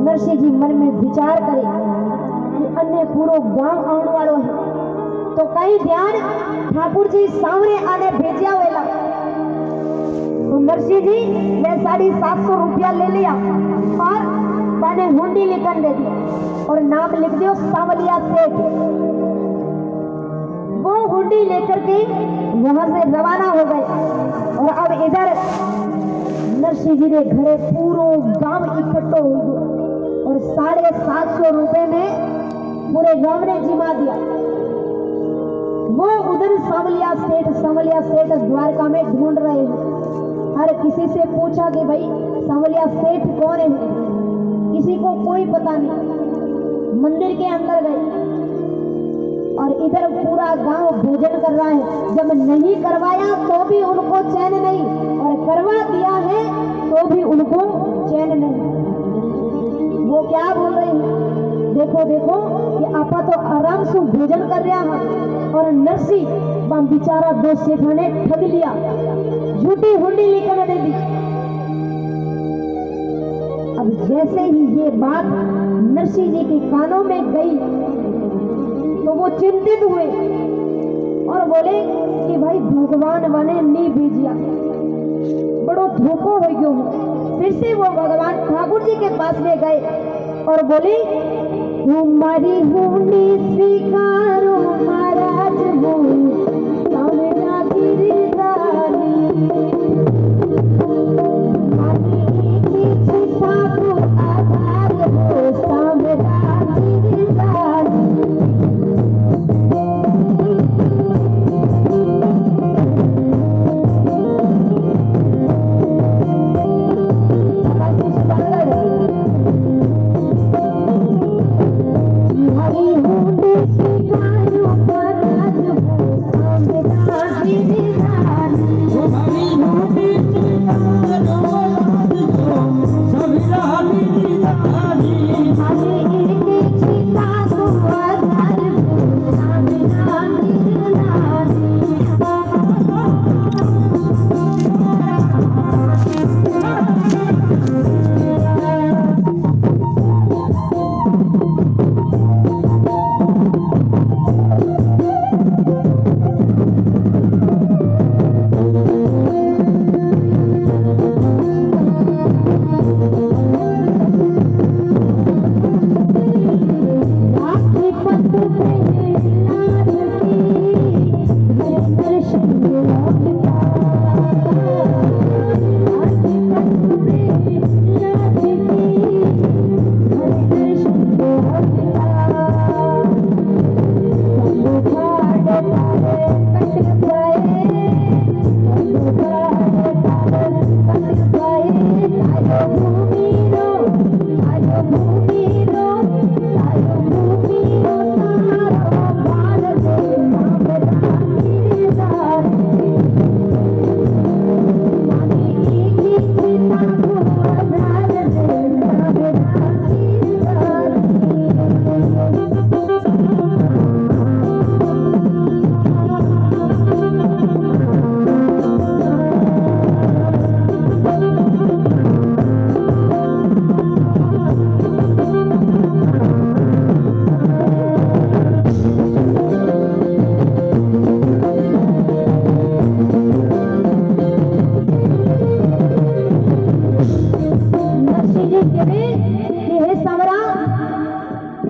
नरसिंह जी मन में विचार करे कि अन्य पूरो गांव आने वालों है, तो कहीं ध्यान ठाकुर जी सामने आने भेजिया वेला। तो नरसिंह जी ने 750 रुपया ले लिया और मैंने हुंडी लिखन दे दी और नाम लिख दियो सांवलिया सेठ। वो हुंडी लेकर के वहां से रवाना हो गए और अब इधर नरसिंह जी ने घरे पूरो गांव इकट्ठो हो गया और 750 रुपए में पूरे गांव ने जिमा दिया। वो उधर सांवलिया सेठ द्वारका में ढूंढ रहे हैं। हर किसी से पूछा कि भाई सांवलिया सेठ कौन है, किसी को कोई पता नहीं। मंदिर के अंदर गए और इधर पूरा गांव भोजन कर रहा है। जब नहीं करवाया तो भी उनको चैन नहीं, और करवा दिया है तो भी उनको चैन नहीं। वो क्या बोल रहे हैं, देखो कि आपा तो आराम से भोजन कर रहा है और नरसिंह बेचारा 2 सेठों ने ठग लिया, झूठी हुंडी लेकर दे दी। अब जैसे ही ये बात नरसिंह जी के कानों में गई तो वो चिंतित हुए और बोले कि भाई भगवान बने नहीं भेजिया, बड़ो धोखो हो गयो। फिर से वो भगवान ठाकुर जी के पास में गए और बोले हमारी हुंडी स्वीकारो महाराज हो सामना गिरदारी, आधार हो सामना गिरदारी। कहवे कि हे समरा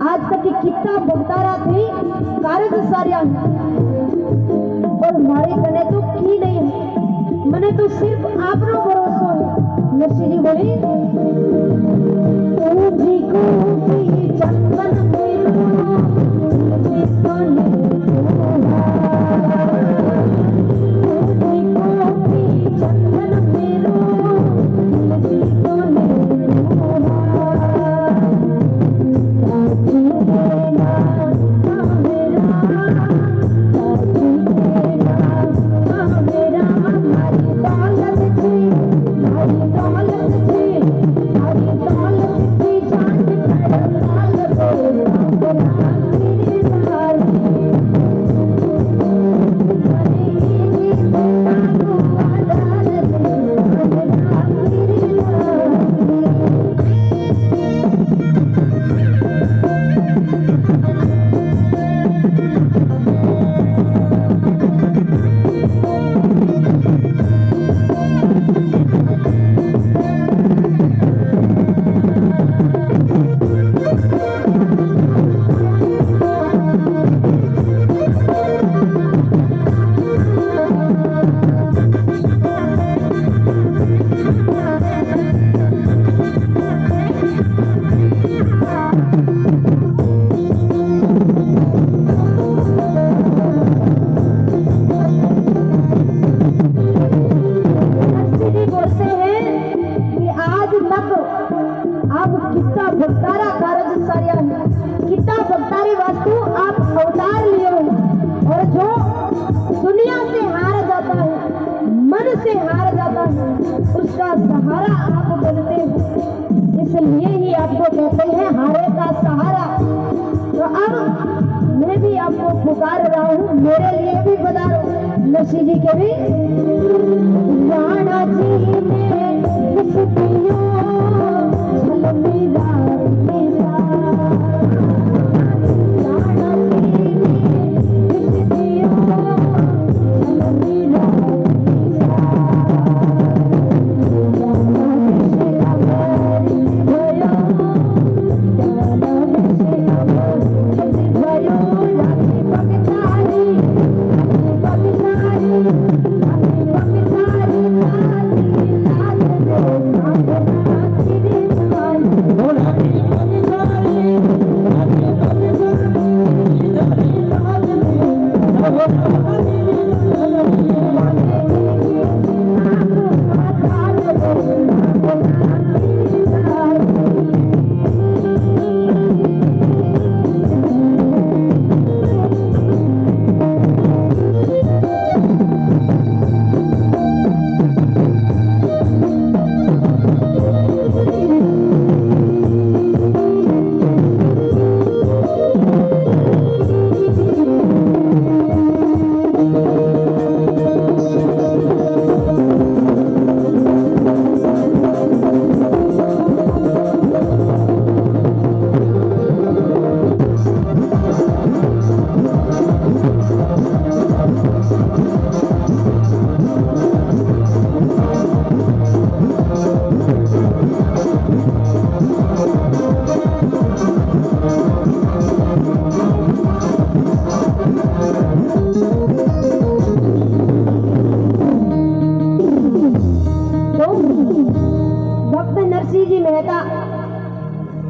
आज तक की कितना भुगतारा थी कारज सारिया और मारे कने तो की नहीं है मने तो सिर्फ आपनो भरोसा है। नरसिंह जी बोले तुझी को भी चंदन मेरो जिसने से हार जाता है उसका सहारा आप बनते हो, इसलिए ही आपको कहते हैं हारे का सहारा। तो अब मैं भी आपको पुकार रहा हूँ, मेरे लिए भी बता रहा नरसिंह जी के भी राणा जी में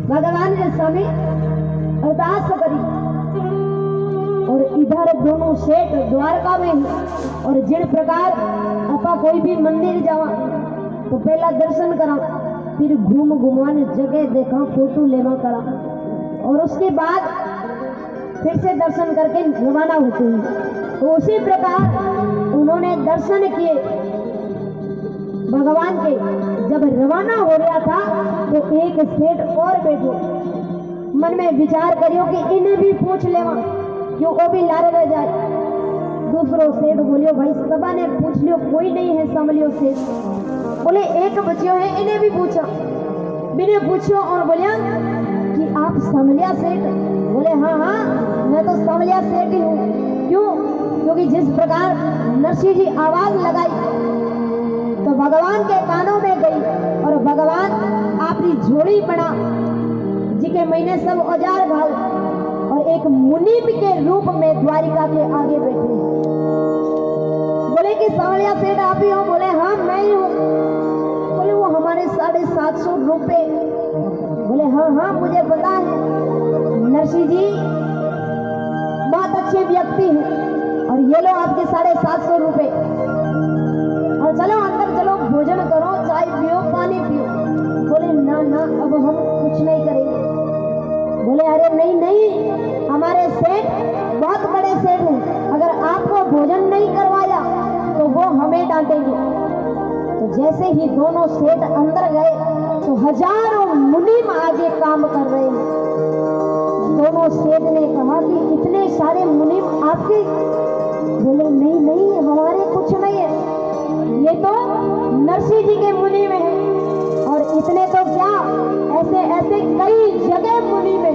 भगवान ने स्वामी अरदास करी और इधर दोनों सेठ द्वारका में और जिन प्रकार अपा कोई भी मंदिर जावा तो पहला दर्शन करा, फिर घूम घुमान जगह देखा, फोटो लेवा करा और उसके बाद फिर से दर्शन करके रवाना होते हैं। तो उसी प्रकार उन्होंने दर्शन किए भगवान के। जब रवाना हो रहा था तो एक सेठ और बैठो, मन में विचार करियो कि इन्हें भी पूछ लेवा क्यों वो भी लारे रह जाए। दूसरो सेठ बोलियो भाई सबा ने पूछ लियो, कोई नहीं है संभलियो सेठ। बोले एक बच्चियों है इन्हें भी पूछा, बिने पूछो और बोलिया कि आप संभलिया सेठ? बोले हाँ हाँ मैं तो संभलिया सेठ ही हूँ। क्यों? क्योंकि जिस प्रकार नरसिंह जी आवाज लगाई तो भगवान के कानों में गई और भगवान अपनी झोली जी के महीने सब औजार घाल और एक मुनीम के रूप में द्वारिका के आगे बैठे। बोले कि सांवलिया सेठ आप ही हो? बोले हाँ मैं ही हूँ। बोले वो हमारे 750 रुपए। बोले हाँ हाँ मुझे पता है। नरसिंह जी बहुत अच्छे व्यक्ति हैं और ये लो आपके 750 रुपए और चलो अंदर चलो, भोजन करो, चाय पियो, पानी पियो। बोले ना ना अब हम कुछ नहीं करेंगे। बोले अरे नहीं नहीं, हमारे सेठ बहुत बड़े सेठ हैं, अगर आपको भोजन नहीं करवाया तो वो हमें डांटेंगे। तो जैसे ही दोनों सेठ अंदर गए तो हजारों मुनीम आगे काम कर रहे हैं। दोनों सेठ ने कहा कि इतने सारे मुनीम आपके? बोले नहीं नहीं हमारे कुछ नहीं है, ये तो नरसिंह जी के मुनीम है और इतने तो क्या ऐसे ऐसे कई जगह मुनीम है।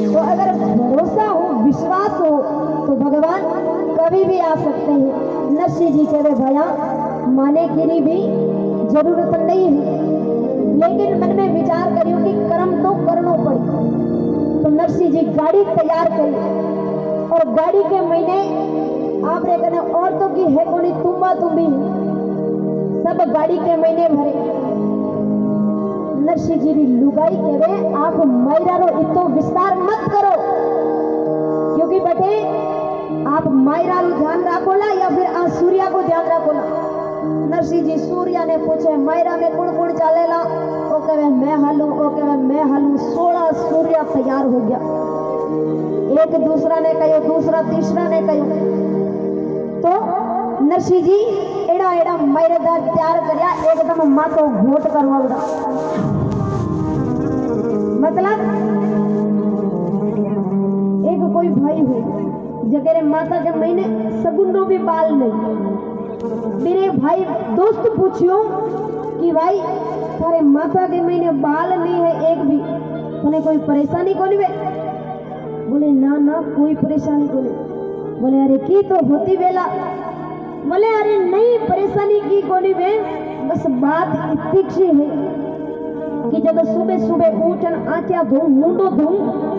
तो अगर भरोसा हो, विश्वास हो तो भगवान कभी भी आ सकते हैं। नरसिंह जी कहे भैया माने की भी जरूरत नहीं है, लेकिन मन में विचार करियो कि कर्म तो करना पड़ी। तो नरसिंह जी गाड़ी तैयार करी और गाड़ी के महीने आप कहने औरतों की है कोनी तुम्बा तुम्बी सब गाड़ी के महीने भरे। नरसिंह जी भी लुगाई कहे आप मायरा रो इतो विस्तार मत करो, क्योंकि बेटे आप मायरा रो ध्यान रखो ला या फिर आ सूर्या को ध्यान रखो ला। नरसिंह जी सूर्या ने पूछे मायरा में कौन कौन चलेला? वो कहे मैं हालू, वो कहे मैं हालू। 16 सूर्या तैयार हो गया। एक दूसरा ने कहो, दूसरा तीसरा ने कहो। तो नरसिंह जी एड़ा एड़ा मायरेदार तैयार करया, एकदम माथो घोट करवाऊंगा। मतलब एक कोई भाई हो जगह माता के महीने सगुनो भी बाल नहीं। मेरे भाई दोस्त पूछियो कि भाई थारे माता के महीने बाल नहीं है एक भी, तुम्हें कोई परेशानी को नहीं वे? बोले ना ना कोई परेशानी को नहीं। बोले अरे की तो होती बेला? बोले अरे नहीं परेशानी की कोनी वे, बस बात इतनी सी है कि जब सुबह सुबह उठन आंखें धो मुंडो धो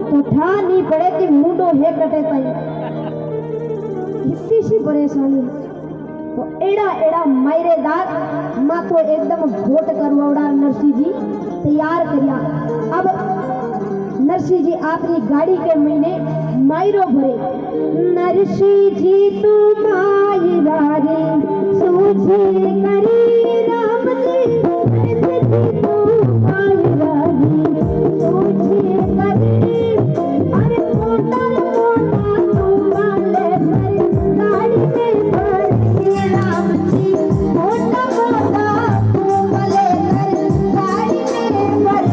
तो ठा नहीं पड़े कि मुंडो है कटे ताई, इतनी सी परेशानी। तो एड़ा एड़ा मायरेदार माथो एकदम घोट करवाड़ा नरसिंह जी तैयार करिया। अब नरसिंह जी अपनी गाड़ी के महीने मायरो भरे। नरसिंह जी तू मायरा रे सूझे करी राम जी, नरसिंह जी तू मायरा रे सूझे करी। अरे मोटा मोटा तू माले भरे गाड़ी में भर के राम जी, मोटा मोटा तू माले भरे गाड़ी में भरे।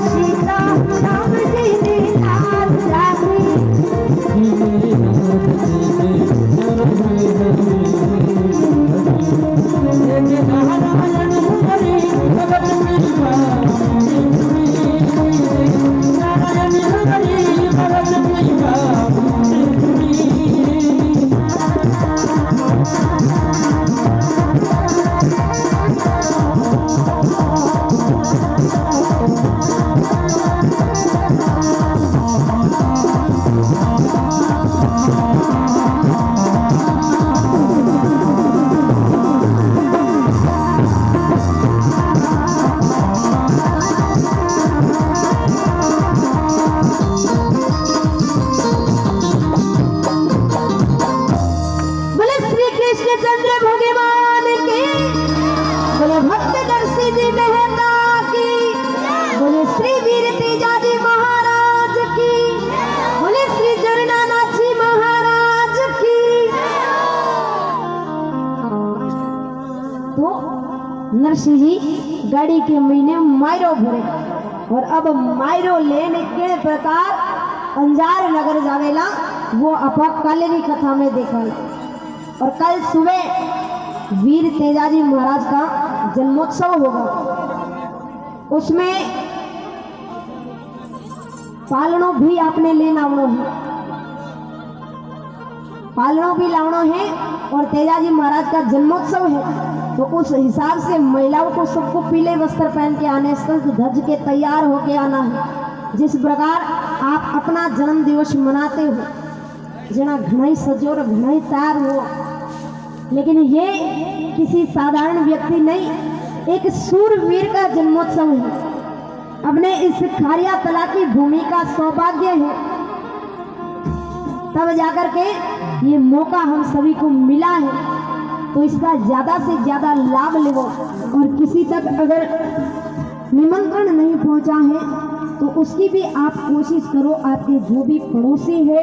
सीता राम जी ने लाल राखी। मासी जी गाड़ी के महीने मायरो भरे और अब मायरो लेने के प्रकार अंजार नगर जावेला वो अपा कल की कथा में देखा। और कल सुबह वीर तेजाजी महाराज का जन्मोत्सव होगा, उसमें पालनो भी आपने लेना है, पालनो भी लावनो है और तेजाजी महाराज का जन्मोत्सव है। तो उस हिसाब से महिलाओं को सबको पीले वस्त्र पहन के आने, धज के तैयार होके आना है। जिस प्रकार आप अपना जन्म दिवस मनाते हो, जना घना सजो और घना तैयार हो, लेकिन ये किसी साधारण व्यक्ति नहीं, एक सूरवीर का जन्मोत्सव है। अपने इस खारिया तला की भूमि का सौभाग्य है, तब जाकर के ये मौका हम सभी को मिला है। तो इसका ज्यादा से ज्यादा लाभ लो और किसी तक अगर निमंत्रण नहीं पहुंचा है तो उसकी भी आप कोशिश करो। आपके जो भी पड़ोसी है,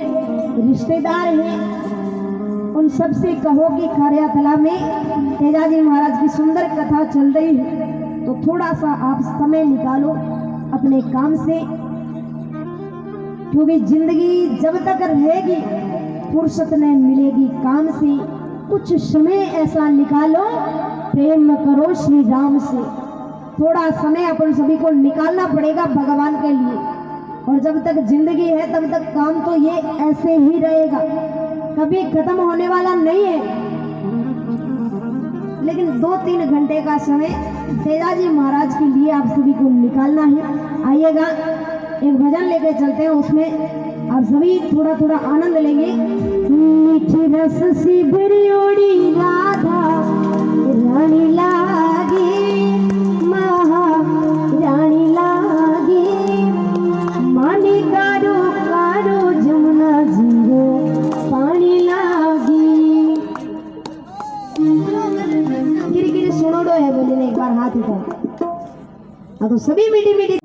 रिश्तेदार हैं, उन सब से कहो कि खारिया तला में तेजाजी महाराज की सुंदर कथा चल रही है, तो थोड़ा सा आप समय निकालो अपने काम से, क्योंकि जिंदगी जब तक रहेगी फुर्सत नहीं मिलेगी काम से। कुछ समय ऐसा निकालो, प्रेम करो श्री राम से। थोड़ा समय अपन सभी को निकालना पड़ेगा भगवान के लिए, और जब तक जिंदगी है तब तक काम तो ये ऐसे ही रहेगा, कभी खत्म होने वाला नहीं है। लेकिन 2-3 घंटे का समय तेजाजी महाराज के लिए आप सभी को निकालना है। आइएगा, एक भजन लेके चलते हैं, उसमें आप सभी थोड़ा थोड़ा आनंद लेंगे। मीठी रस सी बरियोड़ी राधा रानी लागी, महा रानी लागी, मानी कारो कारो जमुना जीरो पानी लागी। गिरी गिरी सुनो डो है बोले, एक बार हाथ उठाओ। तो सभी मीठी मीठी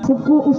सबको उस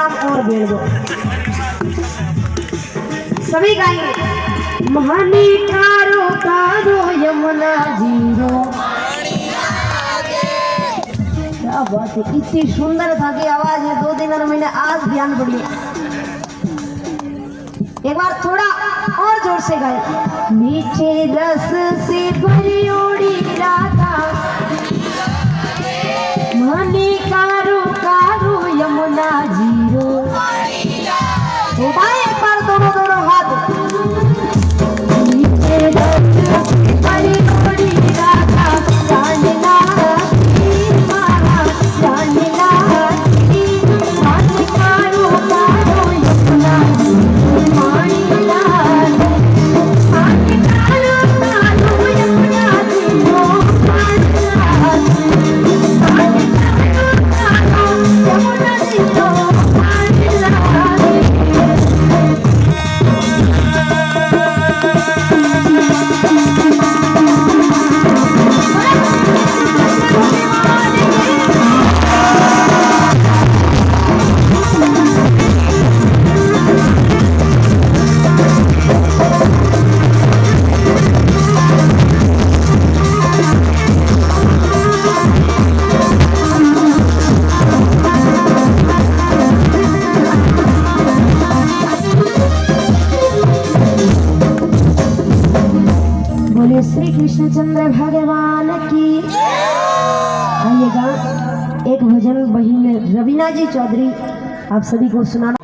राम और बेल दो। सभी गाएंगे। महानी कारो कारो यमुना जीरो। क्या बात है, इतनी सुंदर था कि आवाज है। 2 दिन और मैंने आज ध्यान पड़ी। एक बार थोड़ा और जोर से गाए। मीठे रस से भरी ओड़ी राधा माने कारो कारो यमुना जीरो। उठाए एक बार दोनों हाथ। मीठे रस से भरी ओड़ी राधा जानना जानना माने कारो कारो यमुना श्री कृष्णचंद्र भगवान की। आइएगा एक भजन बहिन रवीना जी चौधरी आप सभी को सुनाना।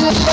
Thank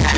you.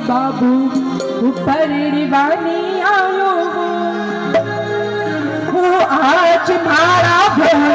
बाबू ऊपर रिवानी आयो हूँ आज मारा भोला